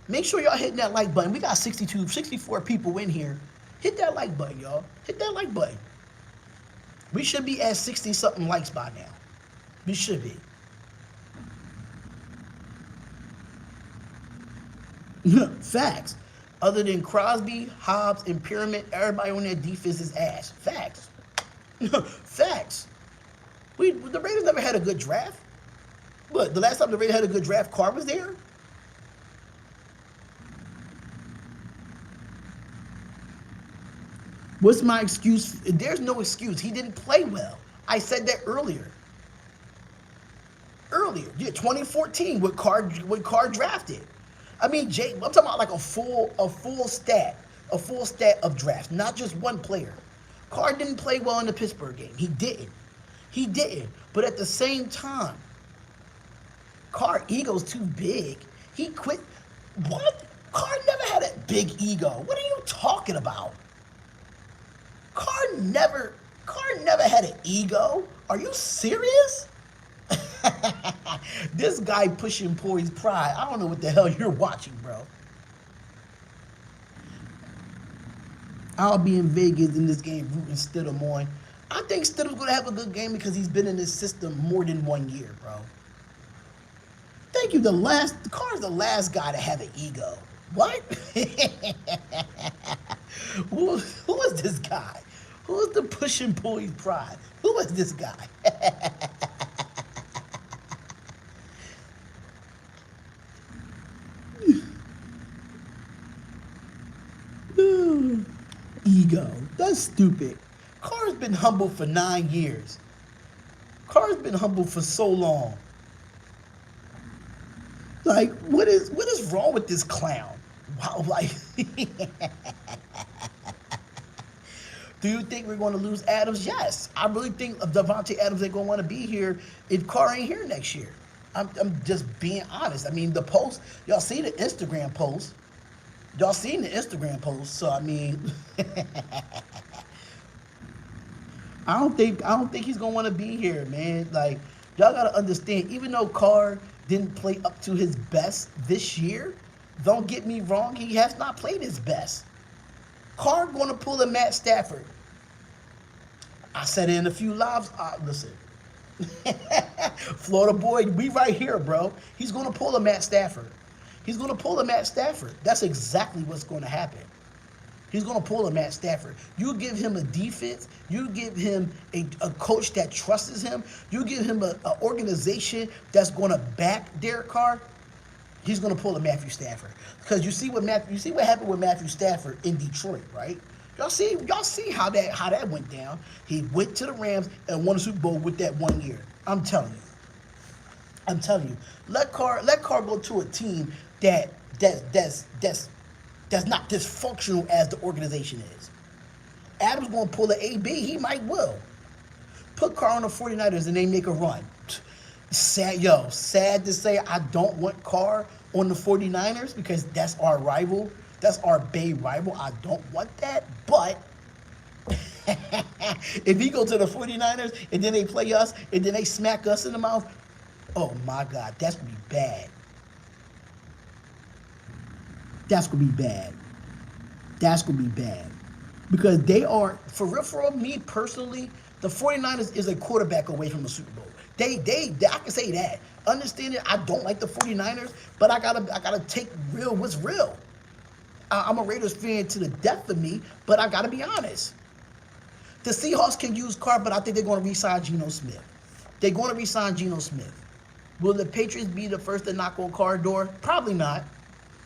Make sure y'all hitting that like button. We got 64 people in here. Hit that like button, y'all. Hit that like button. We should be at 60-something likes by now. We should be. Facts. Other than Crosby, Hobbs, and Pyramid, everybody on that defense is ass. Facts. Facts. The Raiders never had a good draft. But the last time the Raiders had a good draft, Carr was there. What's my excuse? There's no excuse. He didn't play well. I said that earlier. Yeah, 2014 when Carr drafted. I mean, I'm talking about like a full stat of drafts, not just one player. Carr didn't play well in the Pittsburgh game. He didn't. But at the same time, Carr ego's too big. He quit. What? Carr never had a big ego. What are you talking about? Carr never had an ego. Are you serious? This guy pushing Poy's pride. I don't know what the hell you're watching, bro. I'll be in Vegas in this game rooting Stidham on. I think Stidham's going to have a good game because he's been in this system more than 1 year, bro. Thank you. Carr's the last guy to have an ego. What? Who is this guy? Who is the pushing Poy's pride? Who is this guy? Ego. That's stupid. Carr's been humble for 9 years. Carr's been humble for so long. Like, what is wrong with this clown? Wow, like, do you think we're going to lose Adams? Yes. I really think Devontae Adams ain't going to want to be here if Carr ain't here next year. I'm just being honest. I mean, the post, y'all see the Instagram post. Y'all seen the Instagram post, so I mean, I don't think he's gonna want to be here, man. Like, y'all gotta understand, even though Carr didn't play up to his best this year, don't get me wrong, he has not played his best. Carr gonna pull a Matt Stafford. I said it in a few lives. Listen, Florida boy, we right here, bro. He's going to pull a Matt Stafford. He's going to pull a Matt Stafford. That's exactly what's going to happen. He's going to pull a Matt Stafford. You give him a defense. You give him a coach that trusts him. You give him an organization that's going to back Derek Carr. He's going to pull a Matthew Stafford. Because you see what happened with Matthew Stafford in Detroit, right? Y'all see how that went down. He went to the Rams and won a Super Bowl with that 1 year. I'm telling you. Let Carr go to a team that's not dysfunctional as the organization is. Adams going to pull an AB. He might will. Put Carr on the 49ers and they make a run. Sad to say I don't want Carr on the 49ers because that's our rival. That's our Bay rival. I don't want that. But if he go to the 49ers and then they play us and then they smack us in the mouth, oh my God, that's going to be bad. That's going to be bad. That's going to be bad. Because they are, for real, me personally, the 49ers is a quarterback away from the Super Bowl. They I can say that. Understand it, I don't like the 49ers, but I gotta take what's real. I'm a Raiders fan to the death of me, but I gotta be honest. The Seahawks can use Carr, but I think they're going to re-sign Geno Smith. They're going to re-sign Geno Smith. Will the Patriots be the first to knock on Carr's door? Probably not.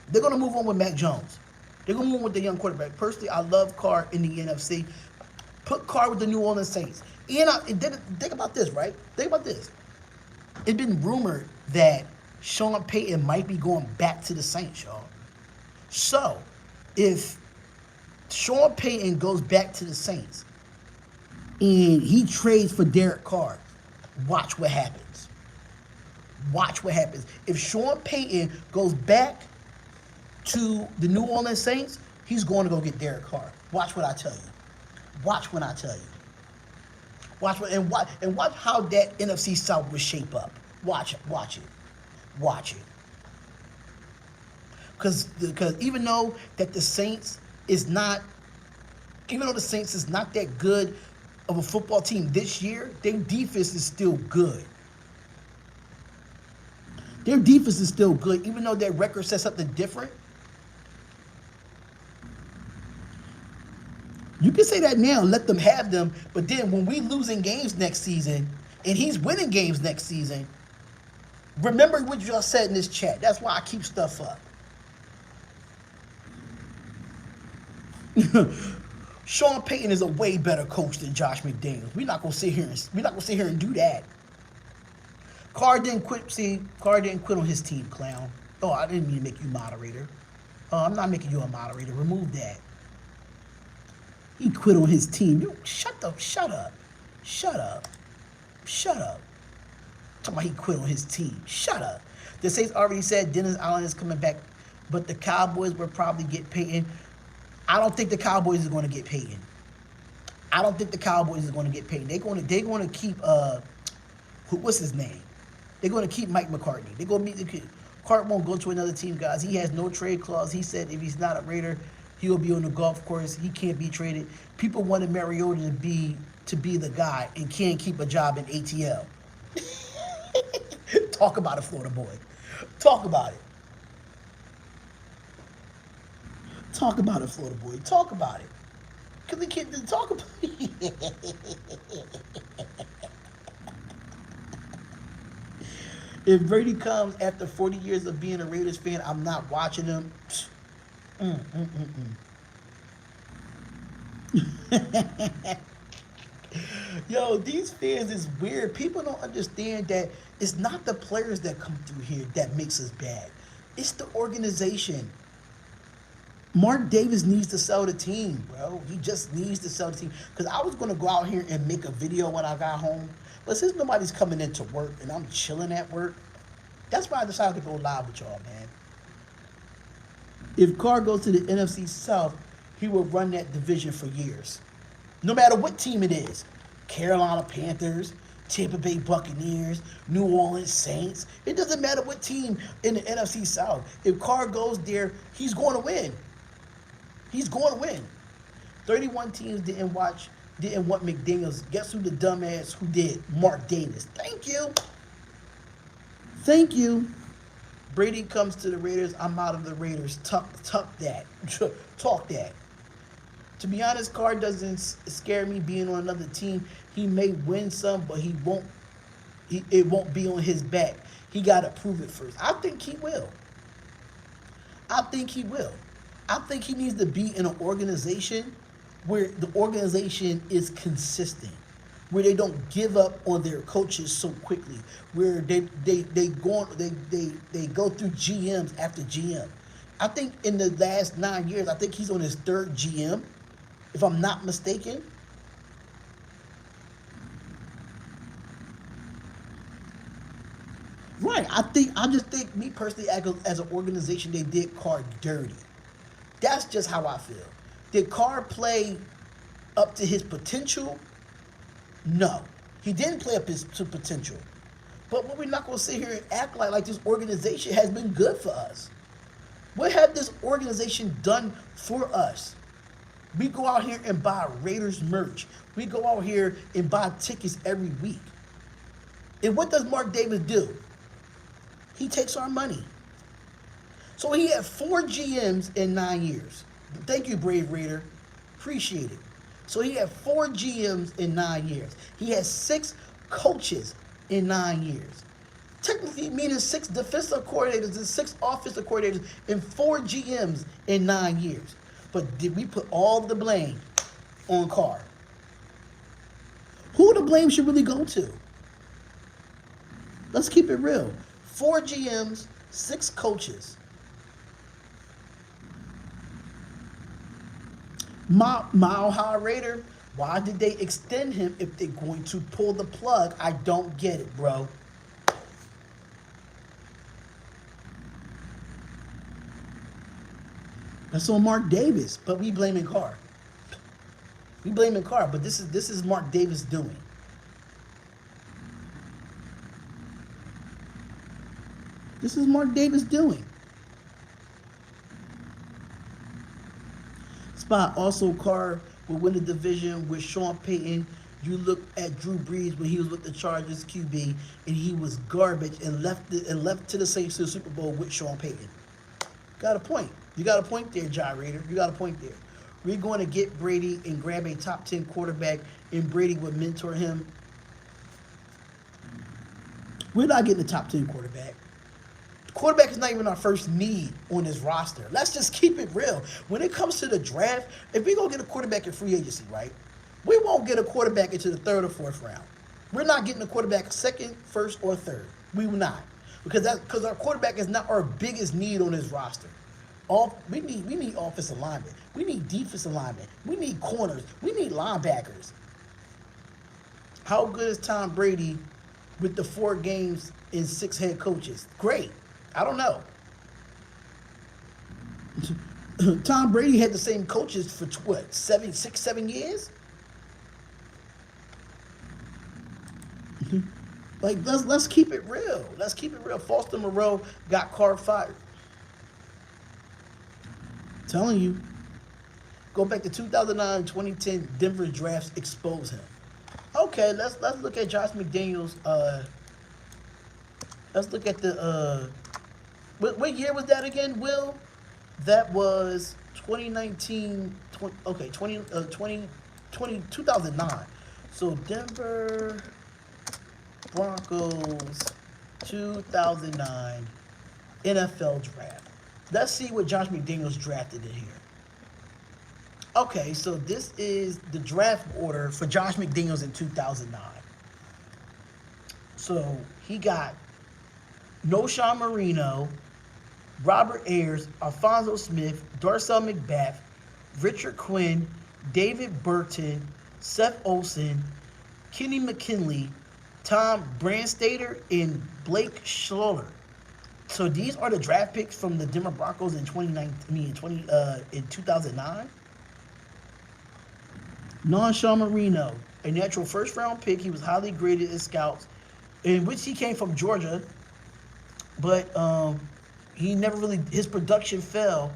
They're going to move on with Mac Jones. They're going to move on with the young quarterback. Personally, I love Carr in the NFC. Put Carr with the New Orleans Saints. Think about this, right? Think about this. It's been rumored that Sean Payton might be going back to the Saints, y'all. So, if Sean Payton goes back to the Saints and he trades for Derek Carr, watch what happens. Watch what happens. If Sean Payton goes back to the New Orleans Saints, he's going to go get Derek Carr. Watch what I tell you. Watch what I tell you. Watch how that NFC South will shape up. Watch it. Because even though the Saints is not that good of a football team this year, their defense is still good. Their defense is still good, even though their record says something different. You can say that now, let them have them, but then when we losing games next season, and he's winning games next season, remember what y'all said in this chat. That's why I keep stuff up. Sean Payton is a way better coach than Josh McDaniels. We're not gonna sit here and do that. Carr didn't quit. See, Carr didn't quit on his team, clown. Oh, I didn't mean to make you moderator. I'm not making you a moderator. Remove that. He quit on his team. You shut up. Talking about he quit on his team. Shut up. The Saints already said Dennis Allen is coming back, but the Cowboys will probably get Payton. I don't think the Cowboys is going to get Payton. They're going to keep what's his name? They're going to keep Mike McCartney. They're going to meet the kid. Cart won't go to another team, guys. He has no trade clause. He said if he's not a Raider, he will be on the golf course. He can't be traded. People wanted Mariota to be the guy and can't keep a job in ATL. Talk about it, Florida boy. Talk about it. Talk about it, Florida boy. Talk about it. Because the kid didn't talk about it. If Brady comes after 40 years of being a Raiders fan, I'm not watching him. Yo, these fans is weird. People don't understand that it's not the players that come through here that makes us bad. It's the organization. Mark Davis needs to sell the team, bro. He just needs to sell the team. Because I was going to go out here and make a video when I got home. But since nobody's coming into work and I'm chilling at work, that's why I decided to go live with y'all, man. If Carr goes to the NFC South, he will run that division for years. No matter what team it is. Carolina Panthers, Tampa Bay Buccaneers, New Orleans Saints. It doesn't matter what team in the NFC South. If Carr goes there, he's going to win. He's going to win. 31 teams didn't watch didn't want McDaniels. Guess who the dumbass who did? Mark Davis. Thank you. Thank you. Brady comes to the Raiders. I'm out of the Raiders. Tuck that. Talk that. To be honest, Carr doesn't scare me being on another team. He may win some, but he won't. It won't be on his back. He got to prove it first. I think he will. I think he will. I think he needs to be in an organization where the organization is consistent, where they don't give up on their coaches so quickly, where they go through GMs after GM. I think in the last 9 years, I think he's on his third GM, if I'm not mistaken. Right. I just think, me personally, as an organization, they did Carr dirty. That's just how I feel. Did Carr play up to his potential? No. He didn't play up to potential. But we're not going to sit here and act like this organization has been good for us. What have this organization done for us? We go out here and buy Raiders merch. We go out here and buy tickets every week. And what does Mark Davis do? He takes our money. So he had 4 GMs in 9 years. Thank you, Brave Raider. Appreciate it. So he had 4 GMs in 9 years. He had 6 coaches in 9 years. Technically, meaning 6 defensive coordinators and 6 offensive coordinators and 4 GMs in 9 years. But did we put all the blame on Carr? Who the blame should really go to? Let's keep it real. 4 GMs, 6 coaches. Mile High Raider, why did they extend him if they're going to pull the plug? I don't get it, bro. That's on Mark Davis, but we blaming Carr. We blaming Carr, but this is Mark Davis doing. This is Mark Davis doing. Spot also, Carr will win the division with Sean Payton. You look at Drew Brees when he was with the Chargers QB, and he was garbage and left to the Saints to the Super Bowl with Sean Payton. Got a point. You got a point there, Gyrator. You got a point there. We're going to get Brady and grab a top 10 quarterback, and Brady would mentor him. We're not getting a top 10 quarterback. Quarterback is not even our first need on this roster. Let's just keep it real. When it comes to the draft, if we're going to get a quarterback in free agency, right, we won't get a quarterback into the 3rd or 4th round. We're not getting a quarterback 2nd, 1st, or 3rd. We will not. Because our quarterback is not our biggest need on this roster. We need offensive linemen. We need defensive linemen. We need corners. We need linebackers. How good is Tom Brady with the 4 games and 6 head coaches? Great. I don't know. Tom Brady had the same coaches for what, 7 years? Like, let's keep it real. Let's keep it real. Foster Moreau got Carr fired. Telling you. Go back to 2009, 2010, Denver drafts expose him. Okay, let's look at Josh McDaniels. Let's look at the what year was that again, Will? That was 2019, 2009. So Denver Broncos 2009 NFL draft. Let's see what Josh McDaniels drafted in here. Okay, so this is the draft order for Josh McDaniels in 2009. So he got Noshawn Marino, Robert Ayers, Alfonso Smith, Darcel McBath, Richard Quinn, David Burton, Seth Olson, Kenny McKinley, Tom Brandstater, and Blake Schloller. So these are the draft picks from the Denver Broncos in 2009. Noshawn Marino, a natural first-round pick. He was highly graded as scouts, in which he came from Georgia, but he never really, his production fell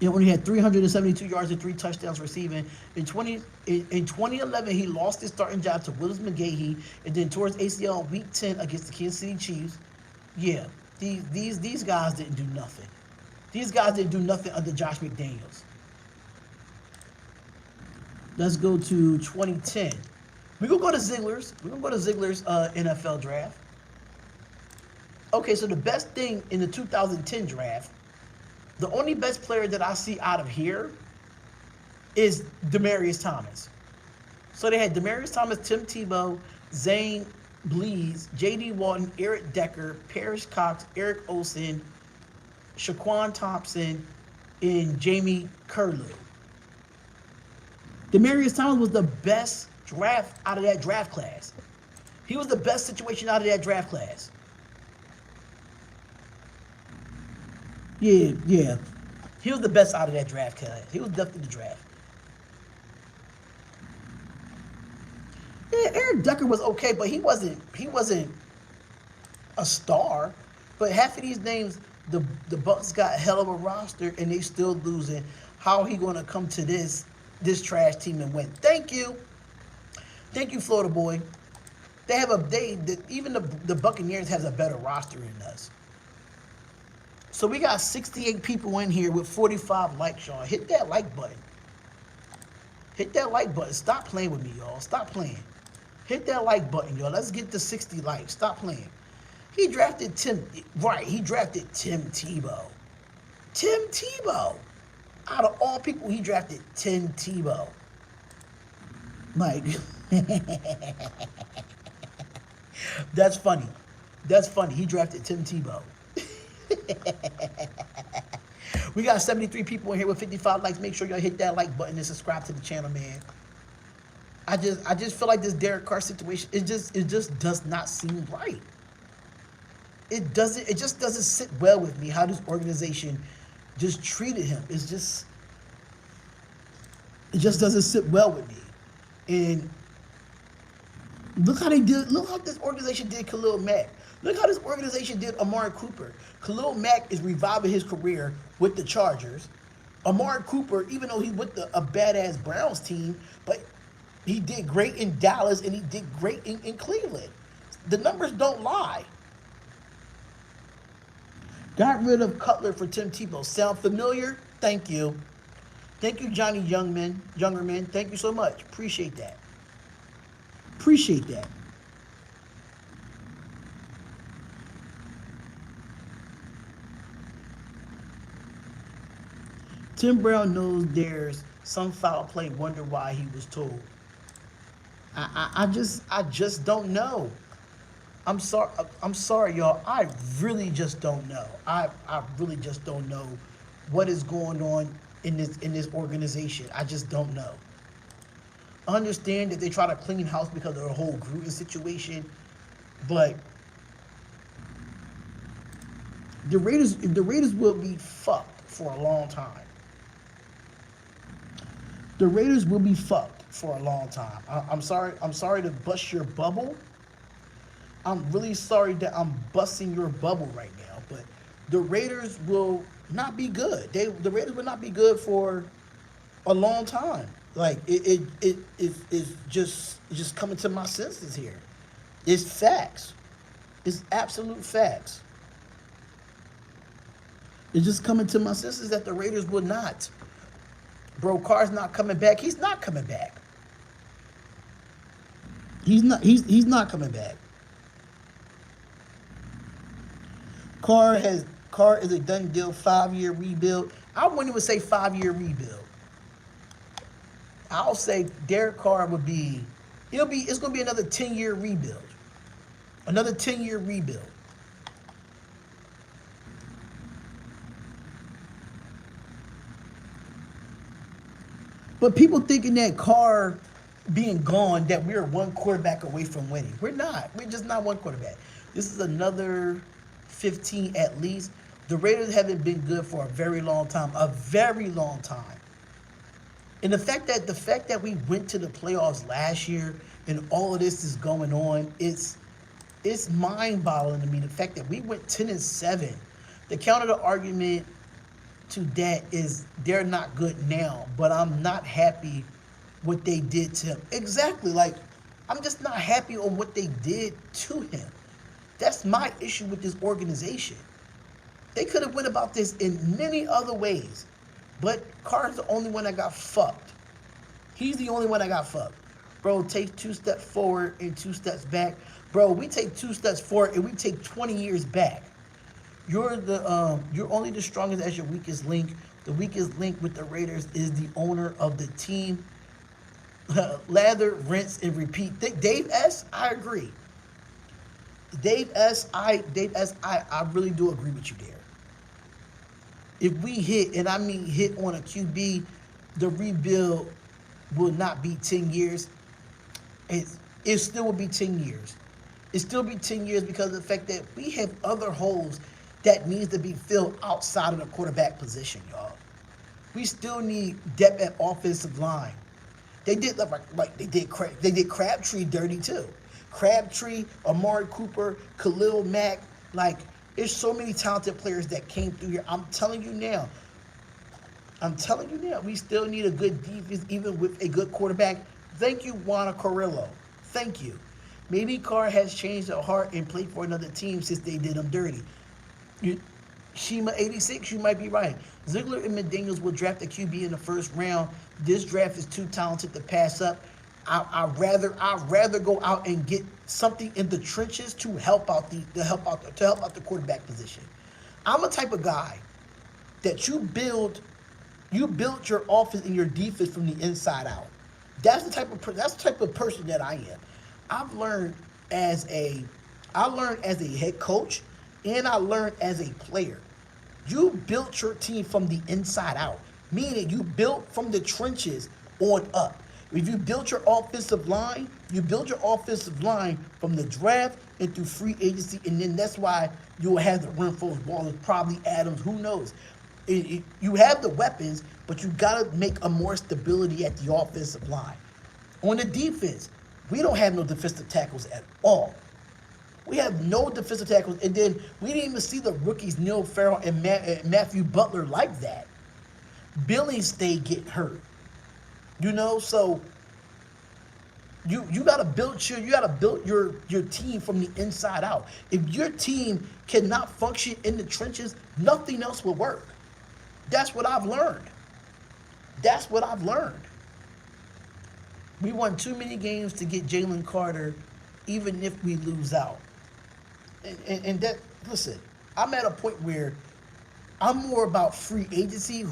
He only had 372 yards and 3 touchdowns receiving. In 2011, he lost his starting job to Willis McGahee, and then towards ACL in Week 10 against the Kansas City Chiefs. Yeah, these guys didn't do nothing. These guys didn't do nothing under Josh McDaniels. Let's go to 2010. We're gonna go to Ziegler's. We're gonna go to Ziegler's NFL draft. Okay, so the best thing in the 2010 draft, the only best player that I see out of here is Demaryius Thomas. So they had Demaryius Thomas, Tim Tebow, Zane Blees, J.D. Walton, Eric Decker, Parrish Cox, Eric Olsen, Shaquan Thompson, and Jamie Curlew. Demaryius Thomas was the best draft out of that draft class. He was the best situation out of that draft class. Yeah. He was the best out of that draft class. He was definitely the draft. Yeah, Eric Decker was okay, but he wasn't a star. But half of these names, the Bucks got hell of a roster and they still losing. How he gonna come to this trash team and win? Thank you, Florida boy. They have even the Buccaneers has a better roster than us. So we got 68 people in here with 45 likes, y'all. Hit that like button. Hit that like button. Stop playing with me, y'all. Stop playing. Hit that like button, y'all. Let's get to 60 likes. Stop playing. He drafted Tim Tebow. Tim Tebow. Out of all people, he drafted Tim Tebow. Like, that's funny. That's funny. He drafted Tim Tebow. We got 73 people in here with 55 likes. Make sure y'all hit that like button and subscribe to the channel, man. I just feel like this Derek Carr situation, it just does not seem right. It just doesn't sit well with me how this organization just treated him. It just doesn't sit well with me. And look how this organization did Khalil Mack. Look how this organization did Amari Cooper. Khalil Mack is reviving his career with the Chargers. Amari Cooper, even though he's with a badass Browns team, but he did great in Dallas and he did great in Cleveland. The numbers don't lie. Got rid of Cutler for Tim Tebow. Sound familiar? Thank you. Thank you, Johnny Youngerman. Thank you so much. Appreciate that. Appreciate that. Tim Brown knows there's some foul play. Wonder why he was told. I just don't know. I'm sorry, y'all. I really just don't know. I really just don't know what is going on in this organization. I just don't know. I understand that they try to clean house because of the whole Gruden situation, but the Raiders will be fucked for a long time. The Raiders will be fucked for a long time. I'm sorry to bust your bubble. I'm really sorry that I'm busting your bubble right now, but the Raiders will not be good. The Raiders will not be good for a long time. Like it's just coming to my senses here. It's facts. It's absolute facts. It's just coming to my senses that the Raiders will not. Bro, Carr's not coming back. He's not coming back. He's not coming back. Carr is a done deal, 5-year rebuild. I wouldn't even say 5-year rebuild. I'll say Derek Carr it's gonna be another 10-year rebuild. Another 10-year rebuild. But people thinking that Carr being gone, that we're one quarterback away from winning. We're not. We're just not one quarterback. This is another 15 at least. The Raiders haven't been good for a very long time. A very long time. And the fact that we went to the playoffs last year and all of this is going on, it's mind-boggling to me. The fact that we went 10-7. The counter to argument to that is they're not good now, but I'm not happy what they did to him. Exactly. Like, I'm just not happy on what they did to him. That's my issue with this organization. They could have went about this in many other ways, but Carr's the only one that got fucked. He's the only one that got fucked. Bro, take 2 steps forward and 2 steps back. Bro, we take 2 steps forward and we take 20 years back. You're only the strongest as your weakest link. The weakest link with the Raiders is the owner of the team. Lather, rinse, and repeat. Dave S., I agree. Dave S., I really do agree with you there. If we hit, and I mean hit on a QB, the rebuild will not be 10 years. It still will be 10 years. It still be 10 years because of the fact that we have other holes that needs to be filled outside of the quarterback position, y'all. We still need depth at offensive line. They did they did Crabtree dirty too. Crabtree, Amari Cooper, Khalil Mack, like there's so many talented players that came through here. I'm telling you now, we still need a good defense even with a good quarterback. Thank you, Juan Carrillo. Thank you. Maybe Carr has changed their heart and played for another team since they did him dirty. Shima 86, you might be right. Ziegler and McDaniels will draft a QB in the first round. This draft is too talented to pass up. I'd rather go out and get something in the trenches to help out the quarterback position. I'm a type of guy that you build your offense and your defense from the inside out. That's the type of person that I am. I learned as a head coach, and I learned as a player. You built your team from the inside out, meaning you built from the trenches on up. If you built your offensive line, from the draft and through free agency, and then that's why you'll have the Renfro's, Wallace, probably Adams, who knows. You have the weapons, but you got to make a more stability at the offensive line. On the defense, we don't have no defensive tackles at all. We have no defensive tackles, and then we didn't even see the rookies Neil Farrell and Matthew Butler like that. Billy stayed getting hurt, So you gotta build your team from the inside out. If your team cannot function in the trenches, nothing else will work. That's what I've learned. We won too many games to get Jalen Carter, even if we lose out. And that, listen, I'm at a point where I'm more about free agency.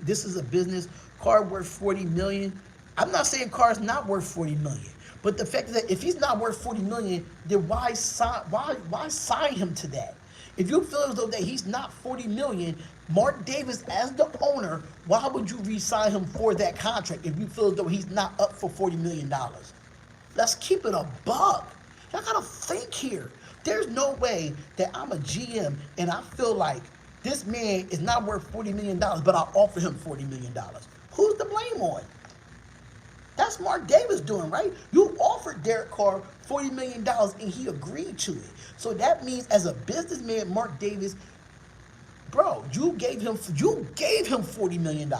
This is a business. Carr worth $40 million. I'm not saying Carr's not worth $40 million, but the fact is that if he's not worth $40 million, then why sign him to that? If you feel as though that he's not $40 million, Mark Davis as the owner, why would you re-sign him for that contract if you feel as though he's not up for $40 million? Let's keep it a buck. Y'all gotta think here. There's no way that I'm a GM and I feel like this man is not worth $40 million, but I'll offer him $40 million. Who's to blame on? That's Mark Davis doing, right? You offered Derek Carr $40 million and he agreed to it. So that means as a businessman, Mark Davis, bro, you gave him $40 million.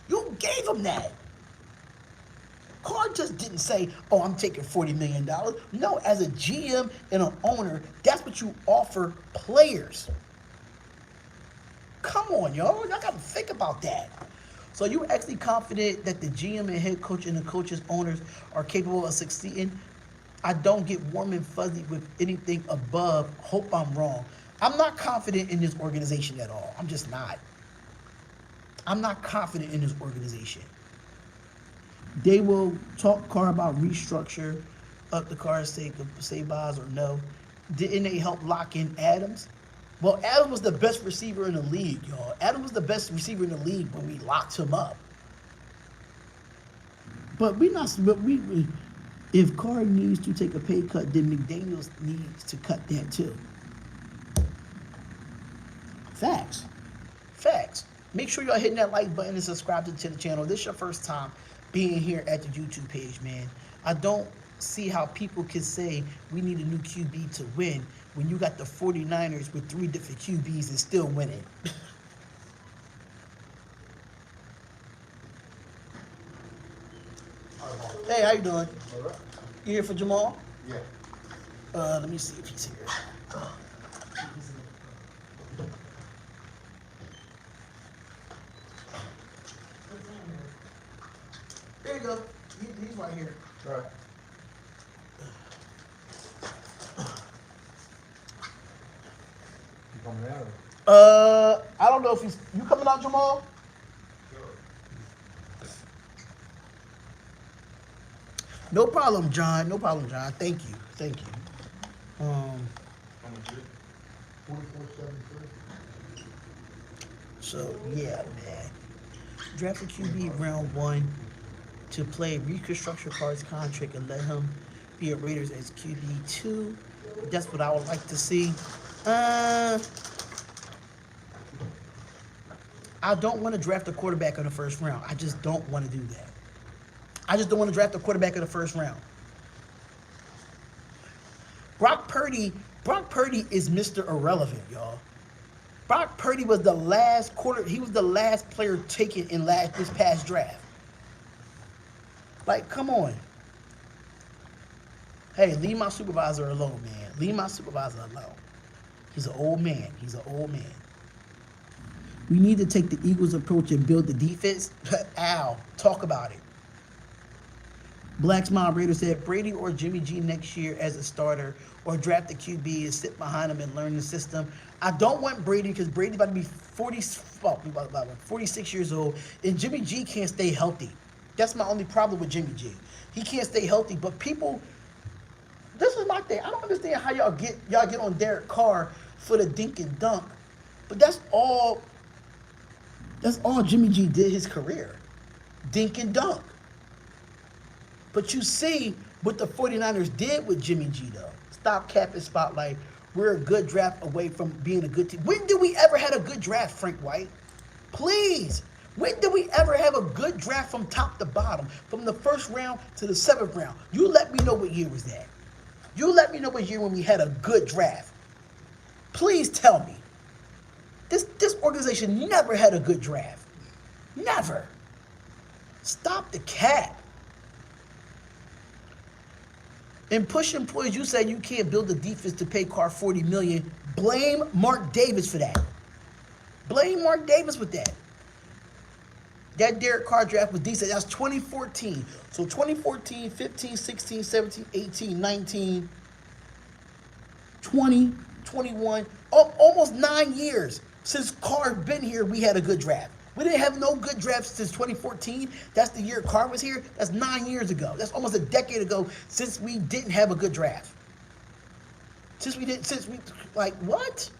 You gave him that. Carr just didn't say, oh, I'm taking $40 million. No, as a GM and an owner, that's what you offer players. Come on, y'all. Y'all got to think about that. So you're actually confident that the GM and head coach and the coaches, owners are capable of succeeding? I don't get warm and fuzzy with anything above. Hope I'm wrong. I'm not confident in this organization at all. I'm just not. I'm not confident in this organization. They will talk Carr about restructure up the Carr's sake of say buys or no. Didn't they help lock in Adams? Well, Adams was the best receiver in the league, y'all. Adams was the best receiver in the league when we locked him up. If Carr needs to take a pay cut, then McDaniels needs to cut that too. Facts. Make sure y'all hitting that like button and subscribe to the channel. This is your first time being here at the YouTube page, man. I don't see how people can say we need a new QB to win when you got the 49ers with 3 different QBs and still winning. how you doing? All right. You here for Jamal? Yeah. Let me see if he's here. There you go. He's right here. All right. You coming out? I don't know if he's. You coming out, Jamal? No problem, John. No problem, John. Thank you. Thank you. How much is it? 44.73. So yeah, man. Drafted QB round 1 to play reconstruction Carr's contract and let him be a Raiders as QB2. That's what I would like to see. I don't want to draft a quarterback in the first round. I just don't want to do that. I just don't want to draft a quarterback in the first round. Brock Purdy is Mr. Irrelevant, y'all. Brock Purdy was the last he was the last player taken in this past draft. Like, come on. Hey, leave my supervisor alone, man. Leave my supervisor alone. He's an old man. He's an old man. We need to take the Eagles' approach and build the defense. Al, talk about it. Black Smile Raider said Brady or Jimmy G next year as a starter, or draft the QB and sit behind him and learn the system. I don't want Brady because Brady's about to be 46 years old, and Jimmy G can't stay healthy. That's my only problem with Jimmy G. He can't stay healthy, but people, this is my thing. I don't understand how y'all get on Derek Carr for the dink and dunk, but that's all Jimmy G did his career. Dink and dunk. But you see what the 49ers did with Jimmy G, though. Stop capping spotlight. We're a good draft away from being a good team. When did we ever had a good draft, Frank White? Please. When did we ever have a good draft from top to bottom, from the first round to the 7th round? You let me know what year was that. You let me know what year when we had a good draft. Please tell me. This organization never had a good draft. Never. Stop the cap. In push employees, you say you can't build a defense to pay Carr $40 million. Blame Mark Davis for that. Blame Mark Davis with that. That Derek Carr draft was decent. That's 2014. So 2014, 15, 16, 17, 18, 19, 20, 21. Almost 9 years since Carr been here, we had a good draft. We didn't have no good drafts since 2014. That's the year Carr was here. That's 9 years ago. That's almost a decade ago since we didn't have a good draft. Like, what?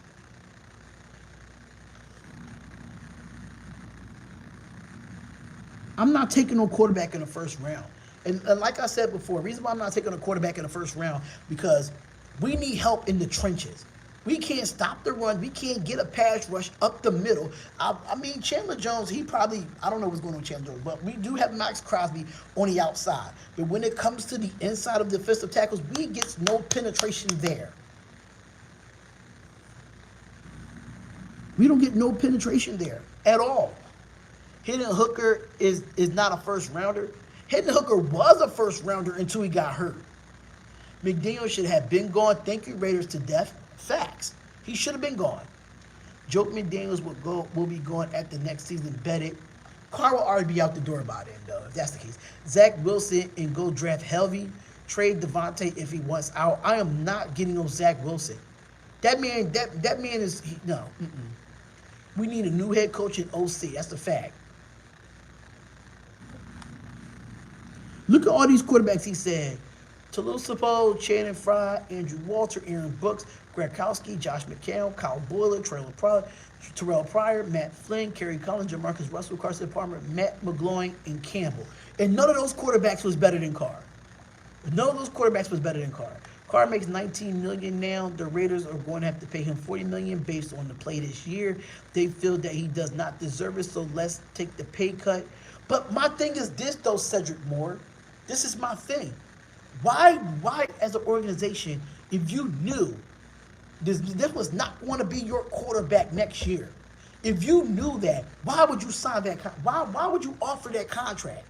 I'm not taking no quarterback in the first round. And like I said before, the reason why I'm not taking a quarterback in the first round, because we need help in the trenches. We can't stop the run. We can't get a pass rush up the middle. I mean, Chandler Jones, I don't know what's going on with Chandler Jones, but we do have Max Crosby on the outside. But when it comes to the inside of defensive tackles, we get no penetration there. We don't get no penetration there at all. Hendon Hooker is not a first rounder. Hendon Hooker was a first rounder until he got hurt. McDaniel should have been gone. Thank you, Raiders, to death. Facts. He should have been gone. Joke McDaniels will be gone at the next season. Bet it. Carr will already be out the door by then, though, if that's the case. Zach Wilson and go draft Helvey. Trade Devontae if he wants out. I am not getting on Zach Wilson. That man is no. We need a new head coach in OC. That's the fact. Look at all these quarterbacks he said. Toulouse, Channing Frye, Andrew Walter, Aaron Brooks, Gronkowski, Josh McCown, Kyle Boyler, Terrell Pryor, Matt Flynn, Kerry Collins, Jamarcus Russell, Carson Palmer, Matt McGloin, and Campbell. And none of those quarterbacks was better than Carr. Carr makes $19 million now. The Raiders are going to have to pay him $40 million based on the play this year. They feel that he does not deserve it, so let's take the pay cut. But my thing is this, though, Cedric Moore. This is my thing. Why as an organization, if you knew this was not going to be your quarterback next year, if you knew that, why would you sign that? Why would you offer that contract?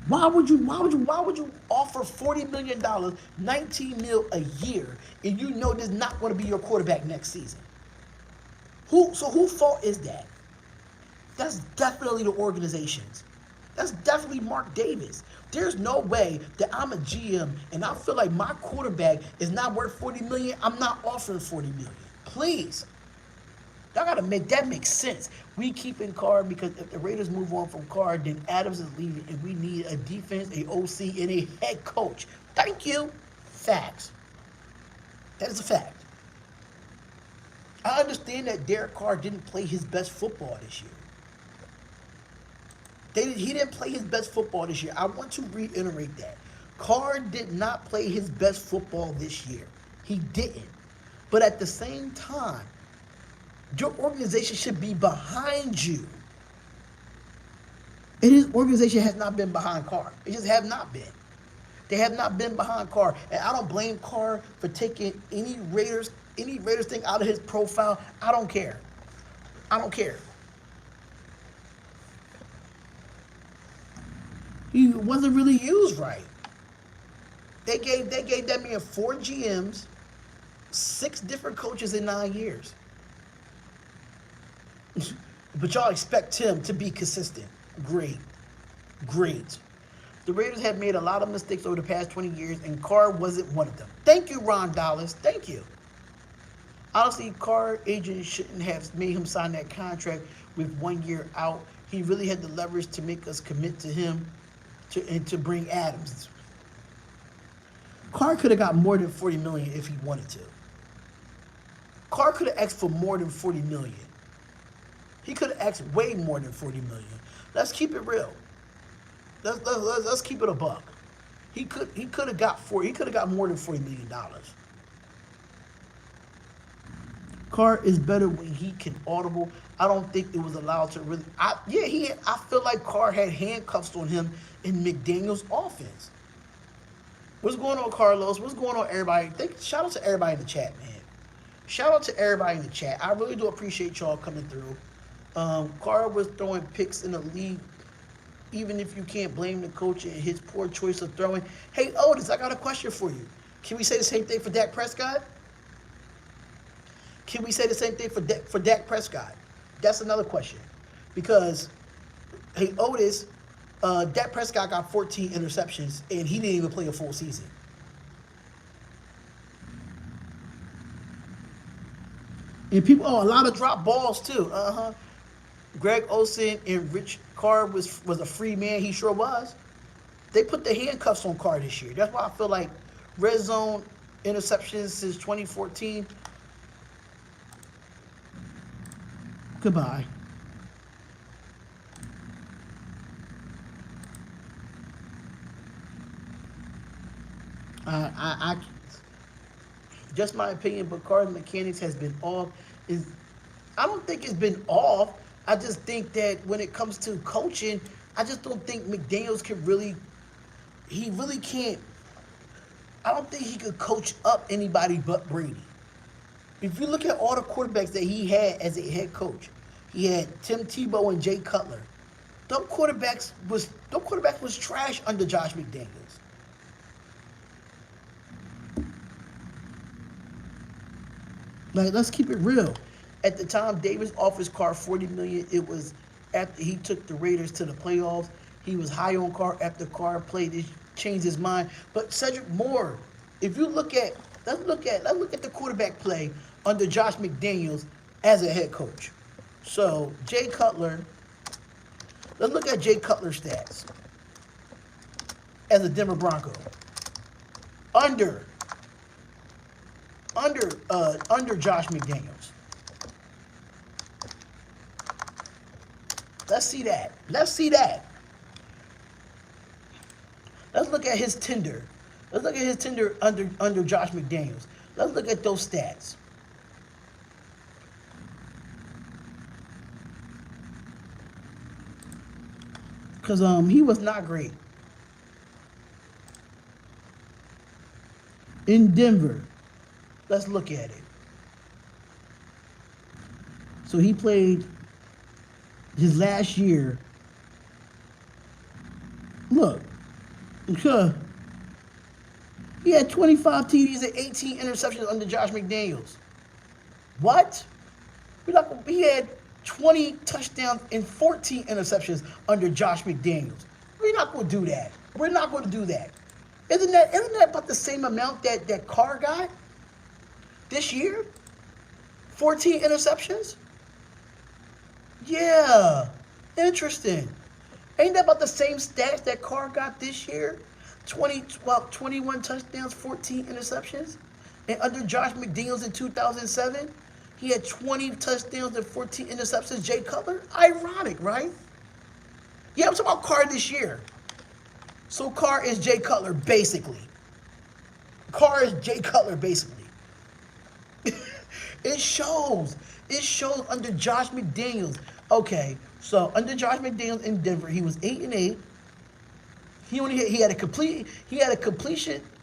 Why would you offer $40 million, 19 mil a year, and you know this is not going to be your quarterback next season? Whose fault is that? That's definitely the organization's. That's definitely Mark Davis. There's no way that I'm a GM and I feel like my quarterback is not worth 40 million. I'm not offering 40 million. Please. Y'all gotta make that make sense. We keeping Carr because if the Raiders move on from Carr, then Adams is leaving and we need a defense, a OC, and a head coach. Thank you. Facts. That is a fact. I understand that Derek Carr didn't play his best football this year. He didn't play his best football this year. I want to reiterate that. Carr did not play his best football this year. He didn't. But at the same time, your organization should be behind you. And his organization has not been behind Carr. It just have not been. They have not been behind Carr. And I don't blame Carr for taking any Raiders thing out of his profile. I don't care. I don't care. He wasn't really used right. They gave that man 4 GMs, 6 different coaches in 9 years. But y'all expect him to be consistent. Great. The Raiders have made a lot of mistakes over the past 20 years, and Carr wasn't one of them. Thank you, Ron Dallas. Thank you. Honestly, Carr agent shouldn't have made him sign that contract with 1 year out. He really had the leverage to make us commit to him and to bring Adams. Carr could have got more than 40 million if he wanted to. Carr could have asked for more than 40 million. He could have asked way more than 40 million. Let's keep it real. Let's keep it a buck. He could have got more than $40 million. Carr is better when he can audible. I don't think it was allowed to really. I feel like Carr had handcuffs on him in McDaniel's offense. What's going on, Carlos? What's going on, everybody? Shout out to everybody in the chat, man. Shout out to everybody in the chat. I really do appreciate y'all coming through. Carr was throwing picks in the league, even if you can't blame the coach and his poor choice of throwing. Hey, Otis, I got a question for you. Can we say the same thing for Dak Prescott? Can we say the same thing for Dak Prescott? That's another question. Because, hey, Otis, Dak Prescott got 14 interceptions, and he didn't even play a full season. And people, a lot of drop balls, too. Greg Olsen and Rich Carr was a free man. He sure was. They put the handcuffs on Carr this year. That's why I feel like red zone interceptions since 2014. Goodbye. I just my opinion, but Carr's mechanics has been off. I don't think it's been off. I just think that when it comes to coaching, I just don't think McDaniels he really can't. I don't think he could coach up anybody but Brady. If you look at all the quarterbacks that he had as a head coach, he had Tim Tebow and Jay Cutler. Those quarterbacks was trash under Josh McDaniels. Like, let's keep it real. At the time, Davis offers Carr $40 million. It was after he took the Raiders to the playoffs. He was high on Carr after Carr changed his mind. But Cedric Moore, if you let's look at the quarterback play under Josh McDaniels as a head coach. So Jay Cutler, let's look at Jay Cutler's stats as a Denver Bronco. Under Josh McDaniels. Let's see that. Let's look at his tender. Let's look at his tender under Josh McDaniels. Let's look at those stats. Because he was not great. In Denver, let's look at it. So he played his last year. Look, Huh. He had 25 TDs and 18 interceptions under Josh McDaniels. What? He had 20 touchdowns and 14 interceptions under Josh McDaniels. We're not going to do that. We're not going to do that. Isn't that about the same amount that Carr got this year? 14 interceptions? Yeah. Interesting. Ain't that about the same stats that Carr got this year? 21 touchdowns, 14 interceptions. And under Josh McDaniels in 2007, he had 20 touchdowns and 14 interceptions. Jay Cutler? Ironic, right? Yeah, I'm talking about Carr this year. So Carr is Jay Cutler, basically. Carr is Jay Cutler, basically. It shows. It shows under Josh McDaniels. Okay, so under Josh McDaniels in Denver, he was 8-8. He had a completion.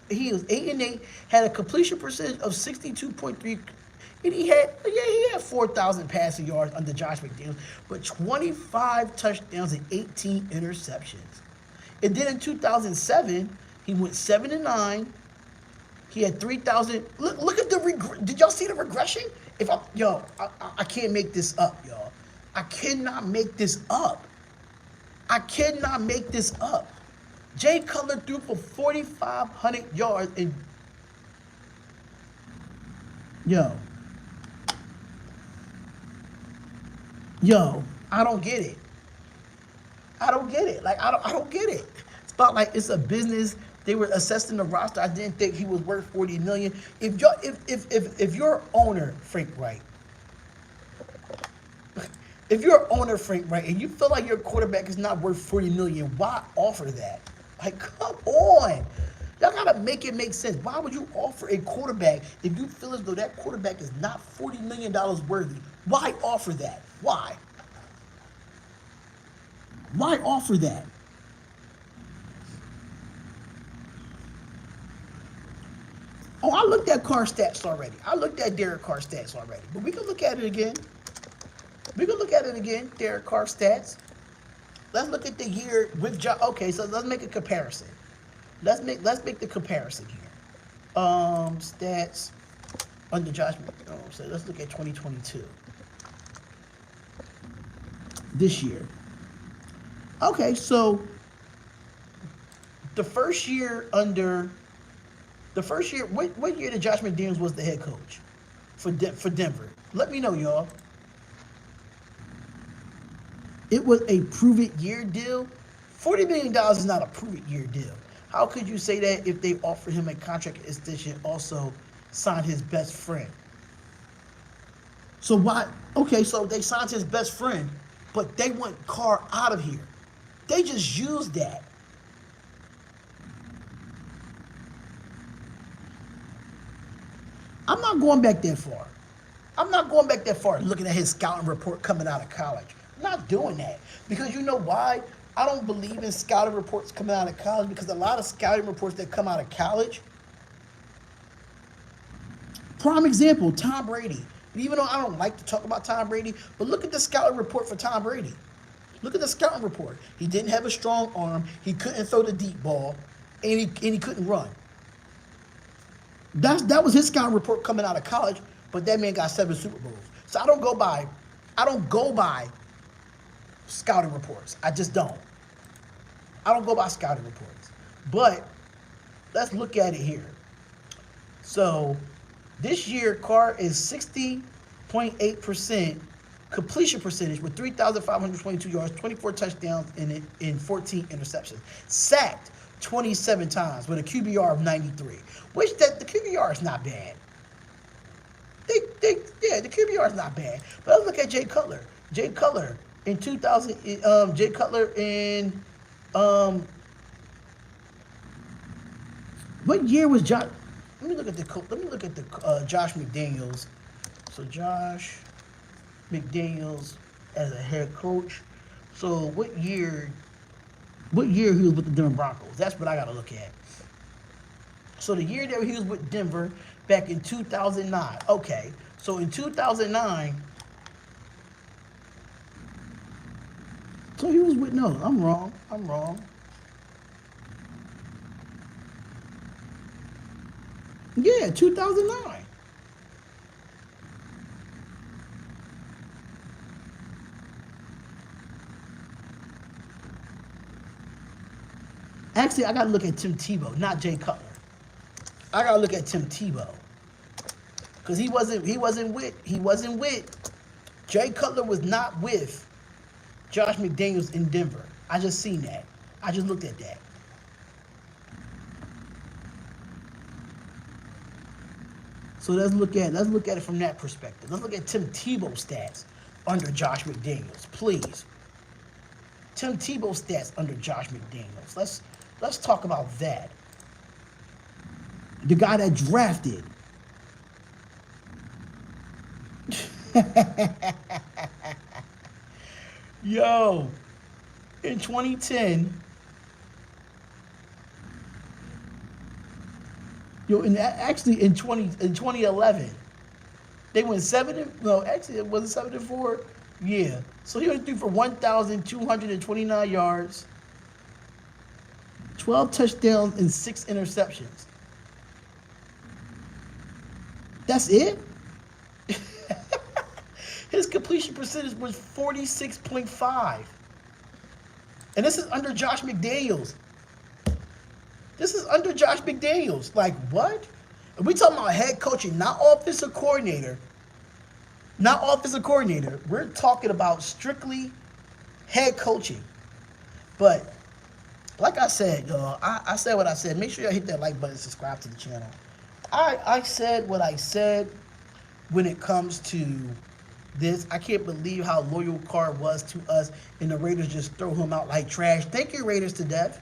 He was 8-8. Had a completion percentage of 62.3. And he had 4,000 passing yards under Josh McDaniels, but 25 touchdowns and 18 interceptions. And then in 2007, he went 7-9. He had 3,000. Look at the did y'all see the regression? I can't make this up, y'all. I cannot make this up. I cannot make this up. Jay Cutler threw for 4,500 yards and yo, I don't get it. I don't get it. Like I don't get it. It's about like it's a business. They were assessing the roster. I didn't think he was worth 40 million. If you're owner Frank Wright, if you're owner Frank Wright, and you feel like your quarterback is not worth 40 million, why offer that? Like, come on. Y'all gotta make it make sense. Why would you offer a quarterback if you feel as though that quarterback is not $40 million worthy? Why offer that? Why? Why offer that? Oh, I looked at Carr stats already. I looked at Derek Carr stats already. But we can look at it again. Derek Carr stats. Let's look at the year with Josh. Okay, so let's make a comparison. Let's make the comparison here. Stats under Josh. So let's look at 2022. This year. Okay, so what year did Josh McDaniels was the head coach for Denver? Let me know, y'all. It was a prove-it-year deal. $40 million is not a prove-it-year deal. How could you say that if they offered him a contract extension, also signed his best friend? So why? Okay, so they signed his best friend, but they want Carr out of here. They just used that. I'm not going back that far. Looking at his scouting report coming out of college. I'm not doing that. Because you know why? I don't believe in scouting reports coming out of college, because a lot of scouting reports that come out of college, prime example, Tom Brady. Even though I don't like to talk about Tom Brady, but look at the scouting report for Tom Brady. Look at the scouting report. He didn't have a strong arm. He couldn't throw the deep ball, and he couldn't run. That was his scouting report coming out of college, but that man got 7 Super Bowls. So I don't go by scouting reports. I just don't. I don't go by scouting reports. But let's look at it here. So this year, Carr is 60.8% completion percentage with 3,522 yards, 24 touchdowns, and 14 interceptions. Sacked 27 times with a QBR of 93, which the QBR is not bad. The QBR is not bad. But let's look at Jay Cutler. Jay Cutler in 2000. Jay Cutler in what year was Josh? Let me look at the Josh McDaniels. So Josh McDaniels as a head coach. So what year he was with the Denver Broncos? That's what I got to look at. So the year that he was with Denver back in 2009. Okay, so in 2009, so he was with, no, I'm wrong. Yeah, 2009. Actually, I gotta look at Tim Tebow, not Jay Cutler. I gotta look at Tim Tebow because he wasn't with Jay Cutler was not with Josh McDaniels in Denver. I just seen that. I just looked at that. So let's look at it from that perspective. Let's look at Tim Tebow's stats under Josh McDaniels, please. Tim Tebow's stats under Josh McDaniels. Let's talk about that. The guy that drafted. Yo, in 2010, actually in 2011, they went no, actually it was 7-4. Yeah. So he only threw for 1,229 yards, 12 touchdowns, and 6 interceptions. That's it? His completion percentage was 46.5. And this is under Josh McDaniels. This is under Josh McDaniels. Like, what? And we talking about head coaching, not offensive coordinator. Not offensive coordinator. We're talking about strictly head coaching. But like I said, y'all, I said what I said. Make sure y'all hit that like button, subscribe to the channel. I said what I said when it comes to this. I can't believe how loyal Carr was to us, and the Raiders just throw him out like trash. Thank you, Raiders, to death.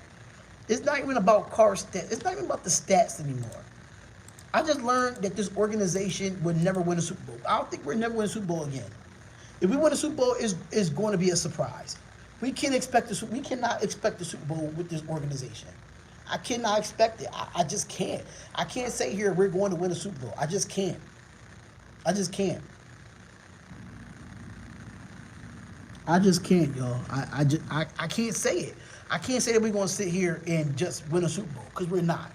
It's not even about Carr's stats. It's not even about the stats anymore. I just learned that this organization would never win a Super Bowl. I don't think we're never win a Super Bowl again. If we win a Super Bowl, it's going to be a surprise. We cannot expect the Super Bowl with this organization. I cannot expect it. I just can't. I can't say here we're going to win a Super Bowl. I just can't. I just can't. I just can't, y'all. I can't say it. I can't say that we're going to sit here and just win a Super Bowl, because we're not.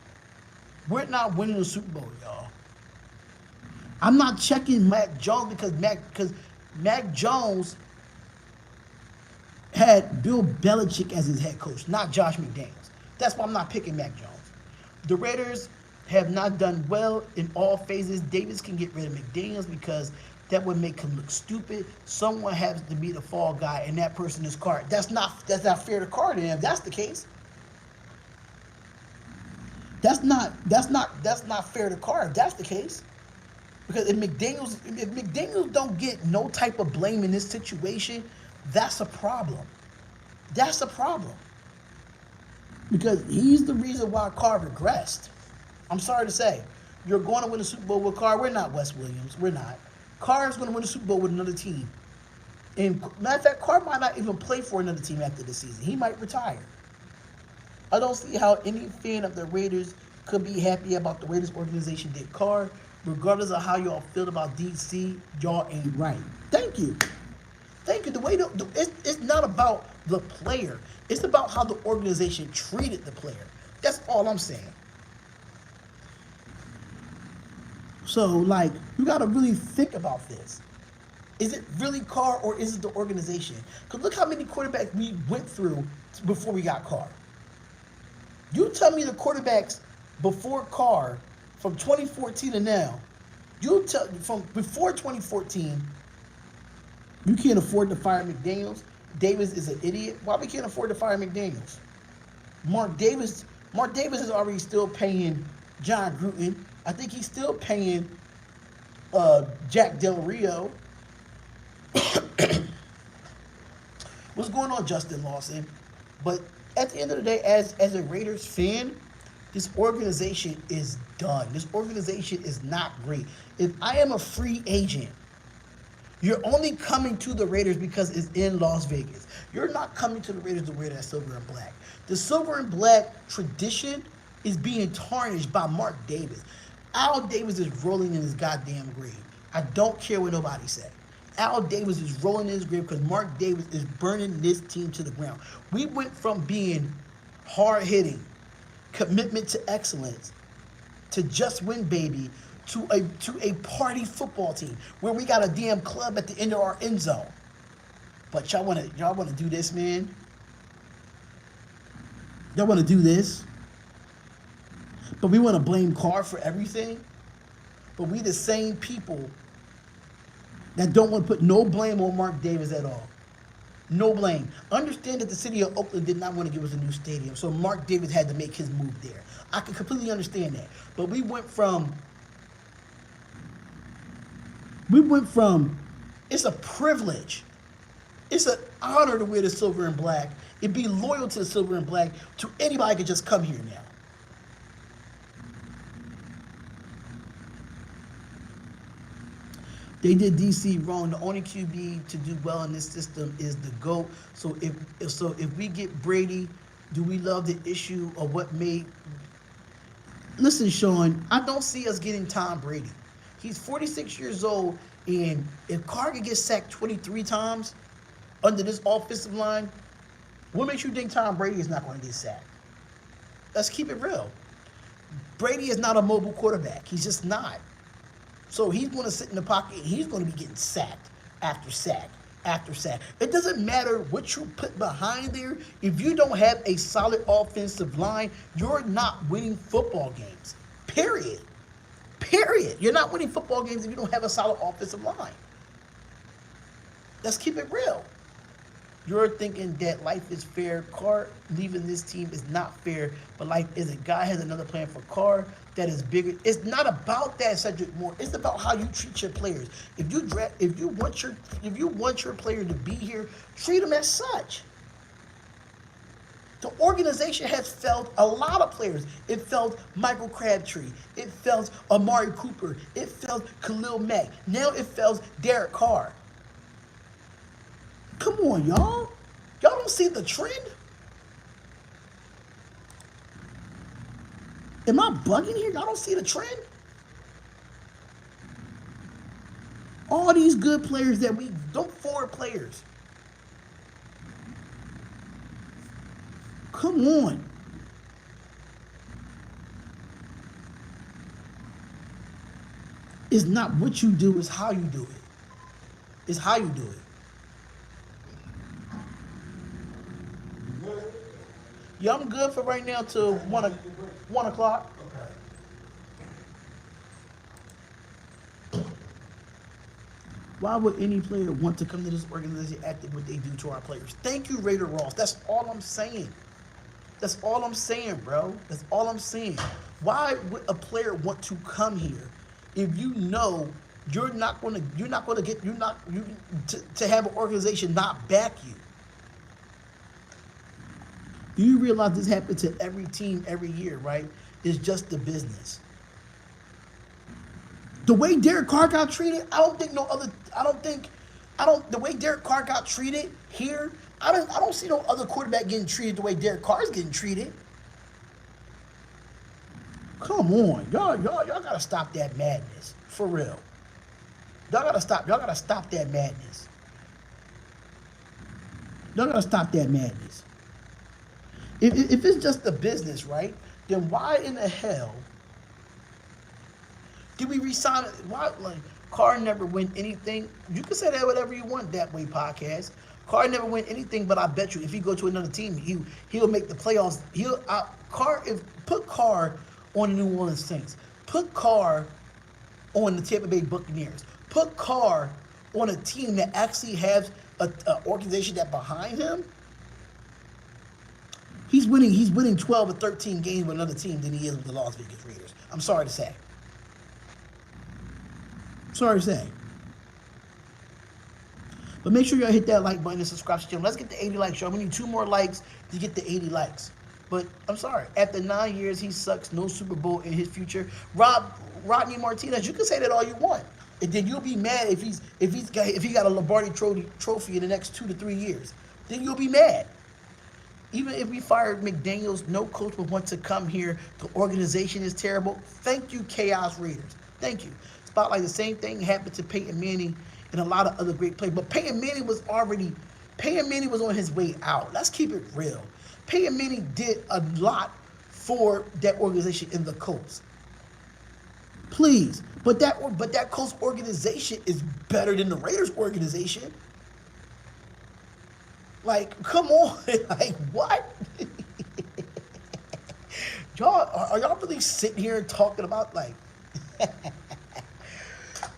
We're not winning a Super Bowl, y'all. I'm not checking Mac Jones because Mac Jones had Bill Belichick as his head coach, not Josh McDaniels. That's why I'm not picking Mac Jones. The Raiders have not done well in all phases. Davis can get rid of McDaniels because that would make him look stupid. Someone has to be the fall guy, and that person is Carr. That's not fair to Carr then, if that's the case. That's not fair to Carr if that's the case. Because if McDaniels don't get no type of blame in this situation, that's a problem. That's a problem. Because he's the reason why Carr regressed. I'm sorry to say. You're going to win a Super Bowl with Carr. We're not Wes Williams. We're not. Carr is going to win a Super Bowl with another team. And matter of fact, Carr might not even play for another team after the season. He might retire. I don't see how any fan of the Raiders could be happy about the Raiders organization did Carr. Regardless of how y'all feel about DC, y'all ain't right. Thank you. Thank you. It's not about the player. It's about how the organization treated the player. That's all I'm saying. So, like, you got to really think about this. Is it really Carr or is it the organization? Because look how many quarterbacks we went through before we got Carr. You tell me the quarterbacks before Carr, from 2014 to now, from before 2014, you can't afford to fire McDaniels. Davis is an idiot. Why we can't afford to fire McDaniels? Mark Davis is already still paying John Gruden. I think he's still paying Jack Del Rio. What's going on, Justin Lawson? But at the end of the day, as a Raiders fan, this organization is done. This organization is not great. If I am a free agent, you're only coming to the Raiders because it's in Las Vegas. You're not coming to the Raiders to wear that silver and black. The silver and black tradition is being tarnished by Mark Davis. Al Davis is rolling in his goddamn grave. I don't care what nobody says. Al Davis is rolling in his grave because Mark Davis is burning this team to the ground. We went from being hard-hitting, commitment to excellence, to just win, baby, to a party football team where we got a damn club at the end of our end zone. But y'all wanna do this, man? Y'all wanna do this? But we wanna blame Carr for everything? But we the same people that don't want to put no blame on Mark Davis at all. No blame. Understand that the city of Oakland did not want to give us a new stadium, so Mark Davis had to make his move there. I can completely understand that. But we went from, it's a privilege. It's an honor to wear the silver and black and be loyal to the silver and black to anybody could just come here now. They did DC wrong. The only QB to do well in this system is the GOAT. So if we get Brady, do we love the issue of what made? Listen, Sean, I don't see us getting Tom Brady. He's 46 years old, and if Carr can get sacked 23 times under this offensive line, what makes you think Tom Brady is not going to get sacked? Let's keep it real. Brady is not a mobile quarterback. He's just not. So he's going to sit in the pocket and he's going to be getting sacked after sack after sack. It doesn't matter what you put behind there. If you don't have a solid offensive line, you're not winning football games. Period. Period. You're not winning football games if you don't have a solid offensive line. Let's keep it real. You're thinking that life is fair. Carr leaving this team is not fair, but life isn't. God has another plan for Carr that is bigger. It's not about that, Cedric Moore. It's about how you treat your players. If you want your player to be here, treat them as such. The organization has failed a lot of players. It failed Michael Crabtree. It failed Amari Cooper. It failed Khalil Mack. Now it fails Derek Carr. Come on, y'all. Y'all don't see the trend? Am I bugging here? Y'all don't see the trend? All these good players that we don't forward players. Come on. It's not what you do, it's how you do it. It's how you do it. Yeah, I'm good for right now till 1 o'clock. Okay. Why would any player want to come to this organization after what they do to our players? Thank you, Raider Ross. That's all I'm saying. That's all I'm saying, bro. That's all I'm saying. Why would a player want to come here if you know to have an organization not back you? Do you realize this happens to every team every year, right? It's just the business. The way Derek Carr got treated, the way Derek Carr got treated here, I don't see no other quarterback getting treated the way Derek Carr is getting treated. Come on, y'all gotta stop that madness. For real. Y'all gotta stop that madness. Y'all gotta stop that madness. If it's just the business, right, then why in the hell did we resign? Why, like, Carr never win anything? You can say that whatever you want, That Way Podcast. Carr never win anything, but I bet you if he go to another team, he'll make the playoffs. Put Carr on the New Orleans Saints. Put Carr on the Tampa Bay Buccaneers. Put Carr on a team that actually has an organization that behind him. He's winning 12 or 13 games with another team than he is with the Las Vegas Raiders. I'm sorry to say. Sorry to say. But make sure y'all hit that like button and subscribe to the channel. Let's get to 80 likes, y'all. We need 2 more likes to get to 80 likes. But I'm sorry. After 9 years, he sucks. No Super Bowl in his future. Rodney Martinez, you can say that all you want. And then you'll be mad if he got a Lombardi trophy in the next 2 to 3 years. Then you'll be mad. Even if we fired McDaniels, no coach would want to come here. The organization is terrible. Thank you, Chaos Raiders. Thank you. Spotlight, the same thing happened to Peyton Manning and a lot of other great players. But Peyton Manning was on his way out. Let's keep it real. Peyton Manning did a lot for that organization in the Colts. Please. But that Colts organization is better than the Raiders organization. Like, come on. Like, what? Y'all, are y'all really sitting here and talking about, like,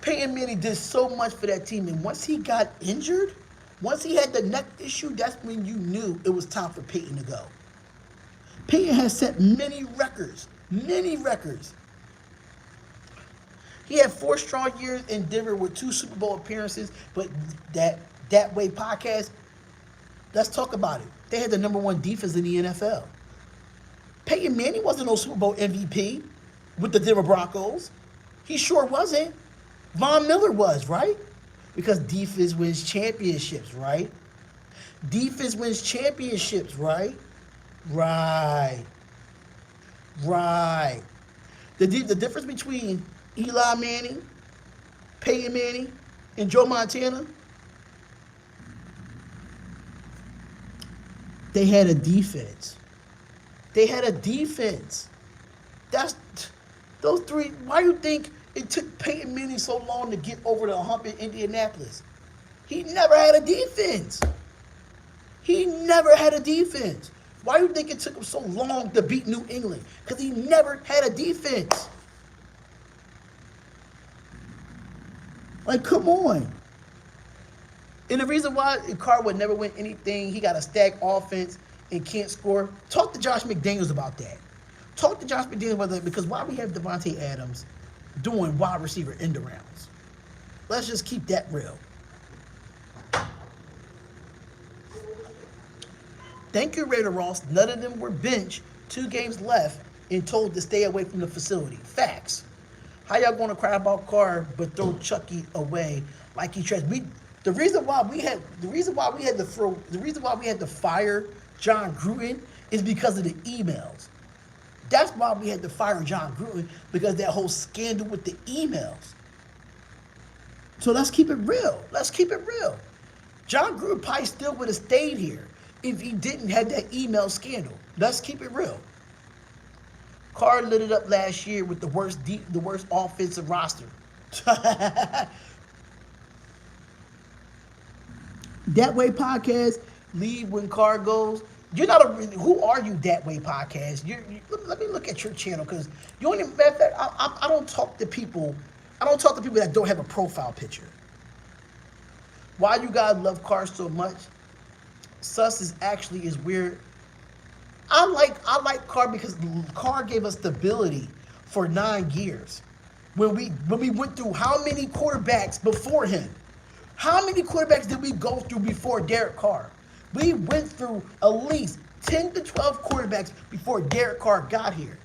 Peyton Manning did so much for that team, and once he got injured, once he had the neck issue, that's when you knew it was time for Peyton to go. Peyton has set many records, many records. He had 4 strong years in Denver with 2 Super Bowl appearances, but that way podcast, let's talk about it. They had the #1 defense in the NFL. Peyton Manning wasn't no Super Bowl MVP with the Denver Broncos. He sure wasn't. Von Miller was, right? Because defense wins championships, right? Defense wins championships, right? Right. Right. The difference between Eli Manning, Peyton Manning, and Joe Montana, they had a defense. They had a defense. That's those 3. Why do you think it took Peyton Manning so long to get over the hump in Indianapolis? He never had a defense. He never had a defense. Why do you think it took him so long to beat New England? Because he never had a defense. Like, come on. And the reason why Carr would never win anything, he got a stacked offense and can't score. Talk to Josh McDaniels about that. Talk to Josh McDaniels about that, because why we have Devontae Adams doing wide receiver end arounds? Let's just keep that real. Thank you, Raider Ross. None of them were benched, 2 games left, and told to stay away from the facility. Facts. How y'all gonna cry about Carr but throw Chucky away like he trash? The reason why we had to fire John Gruden is because of the emails. That's why we had to fire John Gruden, because that whole scandal with the emails. So let's keep it real. Let's keep it real. John Gruden probably still would have stayed here if he didn't have that email scandal. Let's keep it real. Carr lit it up last year with the worst offensive roster. That Way Podcast, leave when Carr goes. You're not who are you, That Way Podcast? Let me look at your channel, because you only, matter of fact, I don't talk to people. I don't talk to people that don't have a profile picture. Why you guys love Carr so much? Sus is weird. I like Carr because Carr gave us stability for 9 years. When we went through how many quarterbacks before him? How many quarterbacks did we go through before Derek Carr? We went through at least 10 to 12 quarterbacks before Derek Carr got here.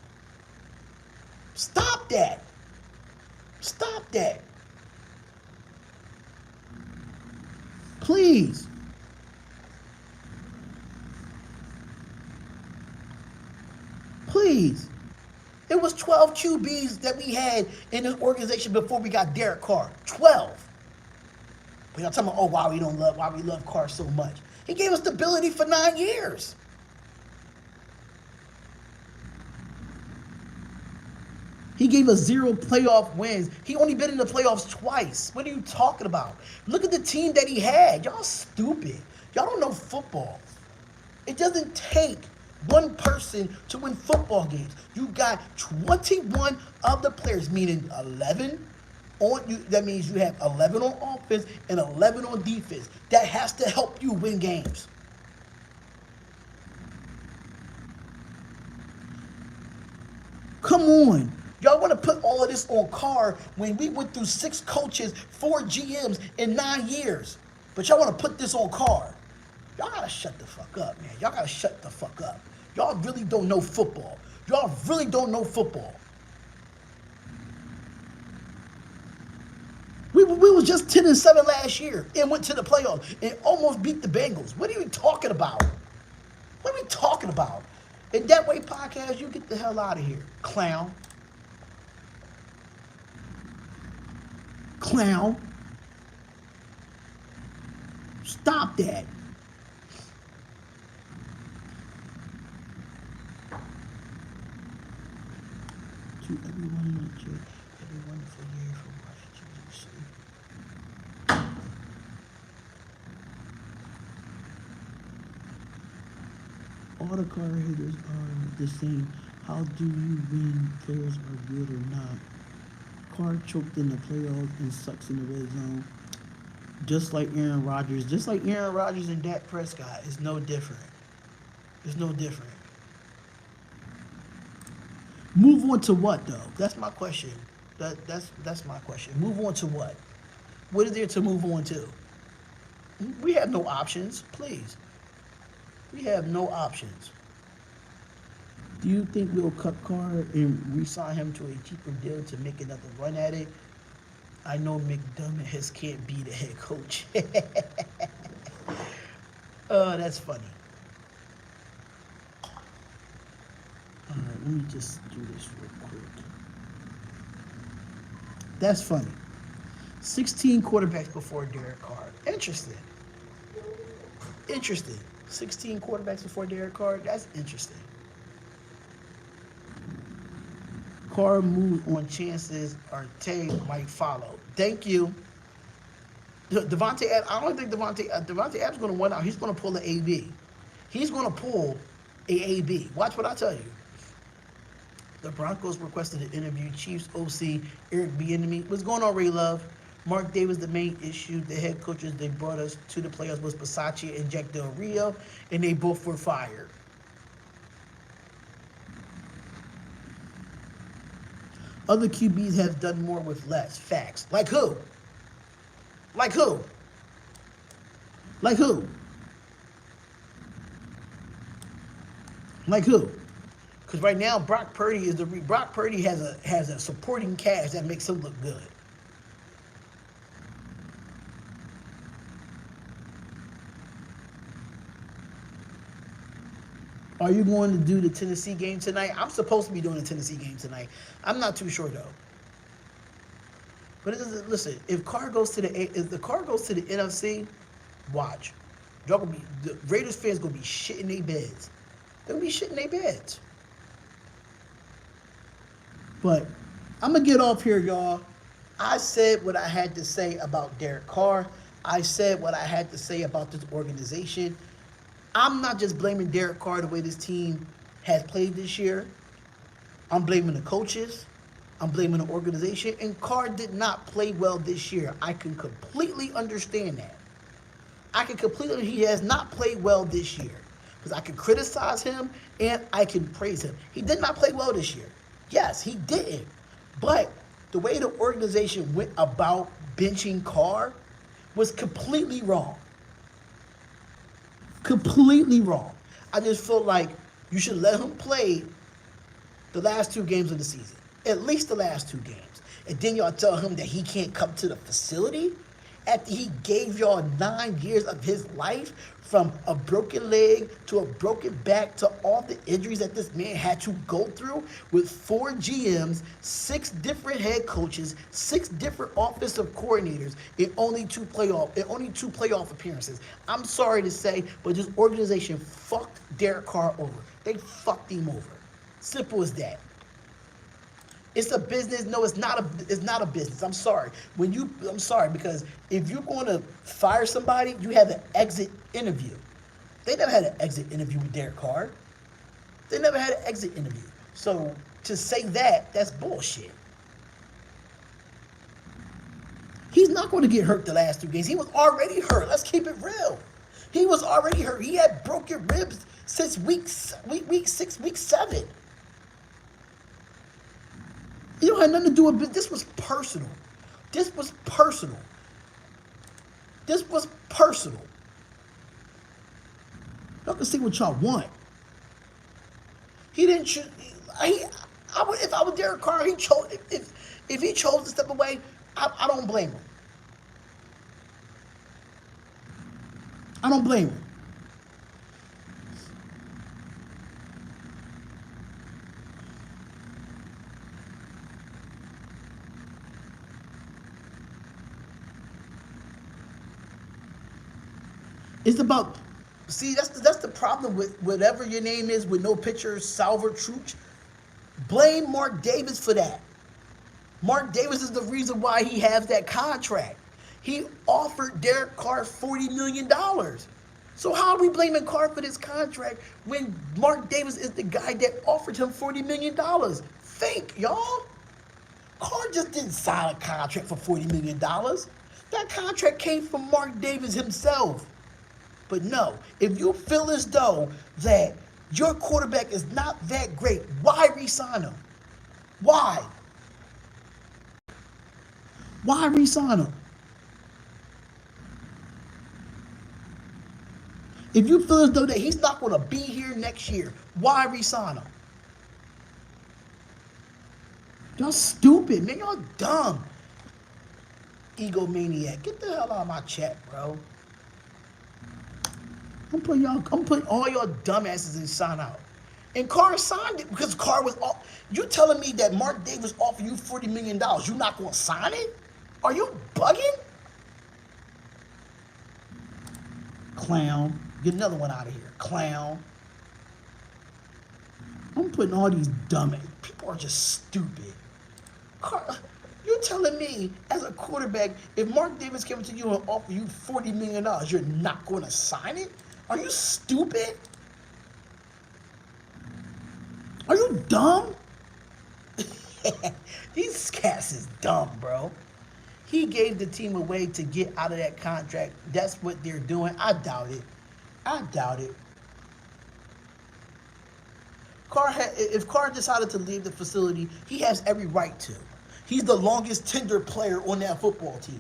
Stop that. Stop that. Please. Please. It was 12 QBs that we had in this organization before we got Derek Carr. 12. But y'all talking about, why we love Carr so much. He gave us stability for 9 years. He gave us 0 playoff wins. He only been in the playoffs twice. What are you talking about? Look at the team that he had. Y'all stupid. Y'all don't know football. It doesn't take one person to win football games. You got 21 of the players, meaning 11 on you. That means you have 11 on offense and 11 on defense. That has to help you win games. Come on. Y'all want to put all of this on Carr when we went through 6 coaches, 4 GMs in 9 years. But y'all want to put this on Carr. Y'all got to shut the fuck up, man. Y'all got to shut the fuck up. Y'all really don't know football. Y'all really don't know football. We was just 10-7 last year and went to the playoffs and almost beat the Bengals. What are you talking about? What are we talking about? In That Way Podcast, you get the hell out of here, clown. Clown. Stop that. To everyone in the church, for years for Washington, D.C. All the Carr haters are the same. How do you win? Players are good or not? Carr choked in the playoffs and sucks in the red zone. Just like Aaron Rodgers. Just like Aaron Rodgers and Dak Prescott. It's no different. It's no different. Move on to what though? That's my question. That's my question. Move on to what? What is there to move on to? We have no options, please. We have no options. Do you think we'll cut Carr and re-sign him to a cheaper deal to make another run at it? I know McDermott can't be the head coach. Oh, that's funny. All right, let me just do this real quick. That's funny. 16 quarterbacks before Derek Carr. Interesting. Interesting. 16 quarterbacks before Derek Carr. That's interesting. Carr moved on chances Arte might follow. Thank you. Devontae, I don't think Devontae Adams is going to win out. He's going to pull an AB. He's going to pull a AB. Watch what I tell you. The Broncos requested an interview. Chiefs OC Eric Bieniemy. What's going on, Ray Love? Mark Davis, the main issue. The head coaches they brought us to the playoffs was Bisaccia and Jack Del Rio, and they both were fired. Other QBs have done more with less. Facts. Like who? Like who? Like who? Like who? Because right now Brock Purdy has a supporting cast that makes him look good. Are you going to do the Tennessee game tonight? I'm supposed to be doing the Tennessee game tonight. I'm not too sure though. But listen, if the Carr goes to the NFC, watch. The Raiders fans gonna be shitting their beds. They're gonna be shitting their beds. But I'm gonna get off here, y'all. I said what I had to say about Derek Carr. I said what I had to say about this organization. I'm not just blaming Derek Carr the way this team has played this year. I'm blaming the coaches. I'm blaming the organization. And Carr did not play well this year. I can completely understand that. He has not played well this year. Because I can criticize him and I can praise him. He did not play well this year. Yes, he didn't. But the way the organization went about benching Carr was completely wrong. Completely wrong. I just feel like you should let him play the last 2 games of the season. At least the last 2 games. And then y'all tell him that he can't come to the facility after he gave y'all 9 years of his life, from a broken leg to a broken back to all the injuries that this man had to go through with 4 GMs, 6 different head coaches, 6 different offensive coordinators, and only 2 playoff appearances. I'm sorry to say, but this organization fucked Derek Carr over. They fucked him over. Simple as that. It's a business. No, it's not a business. I'm sorry. I'm sorry, because if you're going to fire somebody, you have an exit interview. They never had an exit interview with Derek Carr. They never had an exit interview. So to say that's bullshit. He's not going to get hurt the last 2 games. He was already hurt. Let's keep it real. He was already hurt. He had broken ribs since week 6, week 7. It don't have nothing to do with it. This was personal. This was personal. This was personal. Y'all can see what y'all want. He didn't choose. If I was Derek Carr, he chose. If he chose to step away, I don't blame him. I don't blame him. It's about, see, that's the problem with whatever your name is with no picture, Salver Truch. Blame Mark Davis for that. Mark Davis is the reason why he has that contract. He offered Derek Carr $40 million. So how are we blaming Carr for this contract when Mark Davis is the guy that offered him $40 million? Think, y'all. Carr just didn't sign a contract for $40 million. That contract came from Mark Davis himself. But no, if you feel as though that your quarterback is not that great, why re-sign him? Why? Why re-sign him? If you feel as though that he's not going to be here next year, why re-sign him? Y'all stupid, man. Y'all dumb. Egomaniac. Get the hell out of my chat, bro. I'm putting all y'all dumbasses in sign out. And Carr signed it because Carr was off. You telling me that Mark Davis offered you $40 million. You not going to sign it? Are you bugging? Clown. Get another one out of here. Clown. I'm putting all these dumb people are just stupid. Carr, you're telling me as a quarterback, if Mark Davis came to you and offered you $40 million, you're not going to sign it? Are you stupid? Are you dumb? These cats is dumb, bro. He gave the team away to get out of that contract. That's what they're doing. I doubt it. I doubt it. If Carr decided to leave the facility, he has every right to. He's the longest tender player on that football team.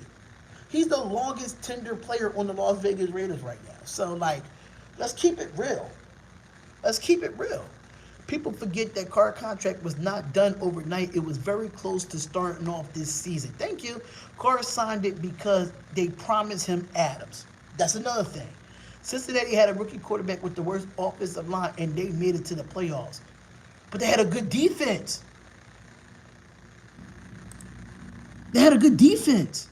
He's the longest tender player on the Las Vegas Raiders right now. So, like, let's keep it real. Let's keep it real. People forget that Carr contract was not done overnight. It was very close to starting off this season. Thank you. Carr signed it because they promised him Adams. That's another thing. Cincinnati had a rookie quarterback with the worst offensive line, and they made it to the playoffs. But they had a good defense. They had a good defense.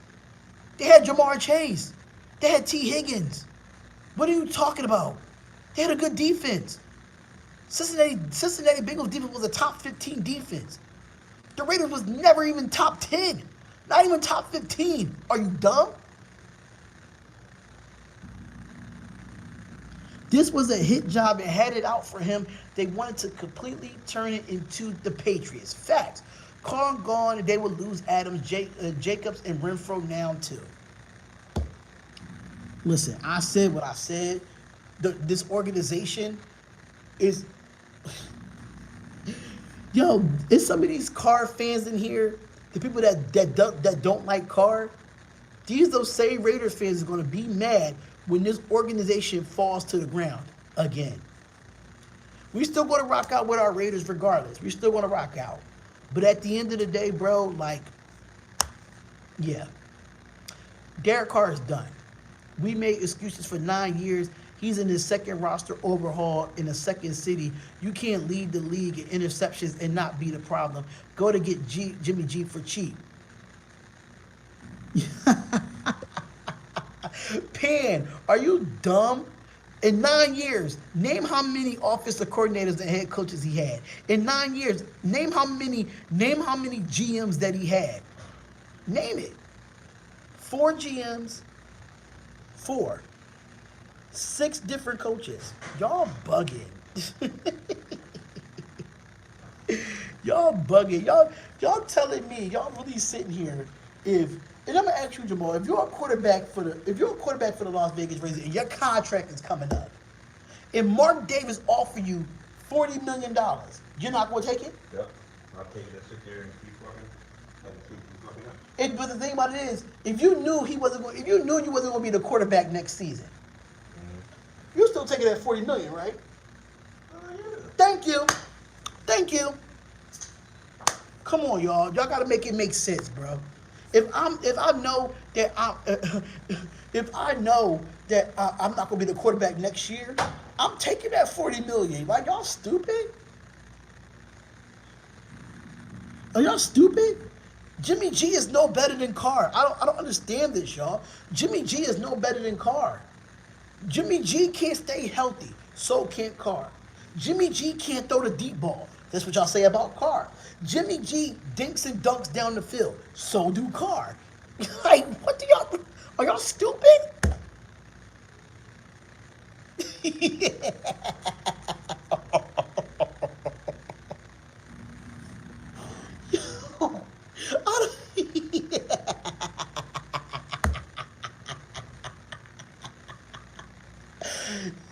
They had Jamar Chase. They had T. Higgins. What are you talking about? They had a good defense. Cincinnati Bengals defense was a top 15 defense. The Raiders was never even top 10. Not even top 15. Are you dumb? This was a hit job and had it out for him. They wanted to completely turn it into the Patriots. Facts. Carr gone, and they would lose Adams, Jacobs, and Renfro now too. Listen, I said what I said. This organization is... Yo, is some of these Carr fans in here, the people that don't like Carr, those same Raiders fans are going to be mad when this organization falls to the ground again. We still going to rock out with our Raiders regardless. We still going to rock out. But at the end of the day, bro, like, yeah. Derek Carr is done. We made excuses for 9 years. He's in his second roster overhaul in a second city. You can't lead the league in interceptions and not be the problem. Go to get Jimmy G for cheap. Pan, are you dumb? In 9 years, name how many offensive coordinators and head coaches he had. In 9 years, name how many GMs that he had. Name it. 4 GMs. 4. 6 different coaches. Y'all bugging. Y'all bugging. Y'all telling me, y'all really sitting here and I'm gonna ask you, Jamal, if you're a quarterback for the Las Vegas Raiders and your contract is coming up, and Mark Davis offer you $40 million, you're not gonna take it? Yep. I'll take it, sit there and keep working. But the thing about it is, if you knew you wasn't gonna be the quarterback next season, you're still taking that $40 million, right? Yeah. Thank you. Come on, y'all. Y'all gotta make it make sense, bro. If I know that I'm not gonna be the quarterback next year, I'm taking that $40 million. Like, y'all stupid? Are y'all stupid? Jimmy G is no better than Carr. I don't understand this, y'all. Jimmy G is no better than Carr. Jimmy G can't stay healthy, so can't Carr. Jimmy G can't throw the deep ball. That's what y'all say about Carr. Jimmy G dinks and dunks down the field. So do Carr. Like, what do y'all? Are y'all stupid? I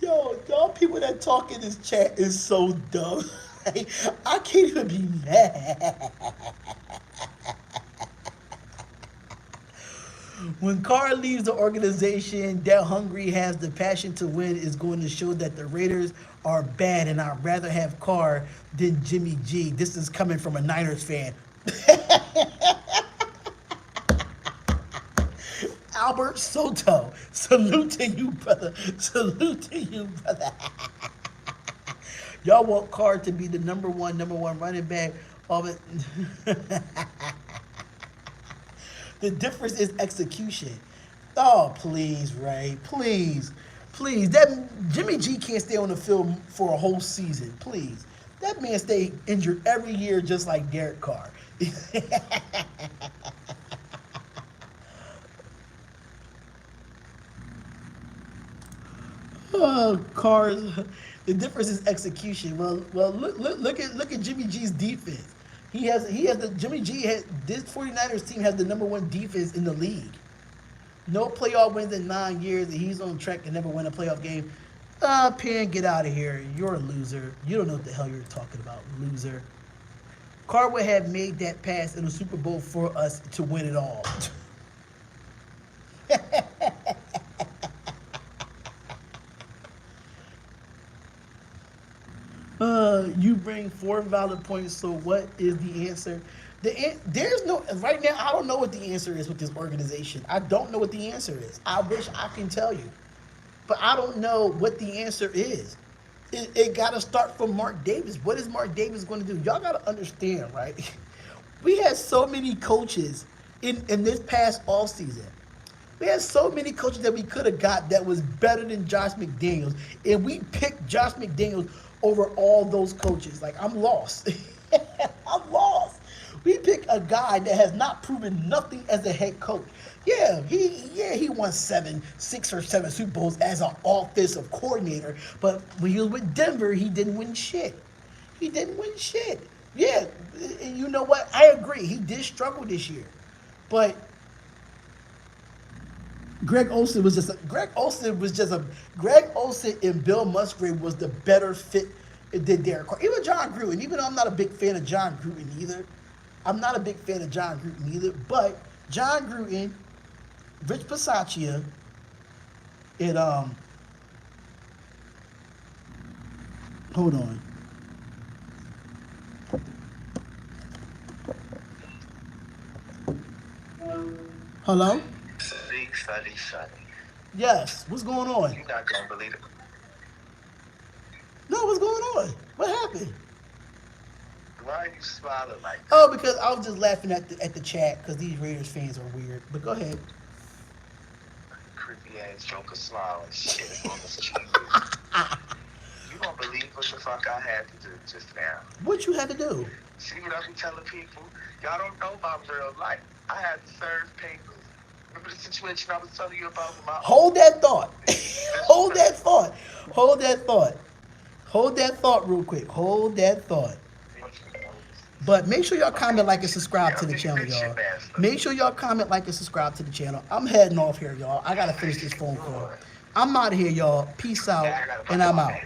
Yo, y'all people that talk in this chat is so dumb. Like, I can't even be mad. When Carr leaves the organization, that hungry has the passion to win is going to show that the Raiders are bad, and I'd rather have Carr than Jimmy G. This is coming from a Niners fan. Albert Soto, salute to you, brother. Salute to you, brother. Y'all want Carr to be the number one running back. Of it. The difference is execution. Oh, please, Ray. Please. Please. That Jimmy G can't stay on the field for a whole season. Please. That man stay injured every year just like Derek Carr. Oh, Carr. The difference is execution. Well, look at Jimmy G's defense. Jimmy G has this 49ers team has the number one defense in the league. No playoff wins in 9 years, and he's on track to never win a playoff game. Penn, get out of here. You're a loser. You don't know what the hell you're talking about, loser. Carr would have made that pass in the Super Bowl for us to win it all. You bring 4 valid points, so what is the answer? There's no, right now, I don't know what the answer is with this organization. I don't know what the answer is. I wish I can tell you. But I don't know what the answer is. It got to start from Mark Davis. What is Mark Davis going to do? Y'all got to understand, right? We had so many coaches in this past offseason. We had so many coaches that we could have got that was better than Josh McDaniels. And we picked Josh McDaniels over all those coaches. Like, I'm lost. I'm lost. We pick a guy that has not proven nothing as a head coach. He won 6 or 7 Super Bowls as an offensive coordinator. But when he was with Denver, he didn't win shit. He didn't win shit. Yeah, you know what? I agree. He did struggle this year. But Greg Olsen and Bill Musgrave was the better fit than Derek Carr. Even John Gruden, even though I'm not a big fan of John Gruden either. But John Gruden, Rich Bisaccia, and hold on. Hello? Sunny. Yes. What's going on? You're not gonna believe it. No, what's going on? What happened? Why are you smiling like that? Oh, because I was just laughing at the chat because these Raiders fans are weird. But go ahead. Creepy ass Joker smile and shit on this cheek. You don't believe what the fuck I had to do just now. What you had to do? See what I be telling people? Y'all don't know my real life. I had to serve papers. Remember the situation I was telling you about with my Hold that thought. Hold that thought. Hold that thought. Hold that thought real quick. Hold that thought. But make sure y'all comment, like, and subscribe to the channel, y'all. Make sure y'all comment, like, and subscribe to the channel. I'm heading off here, y'all. I got to finish this phone call. I'm out of here, y'all. Peace out, and I'm out.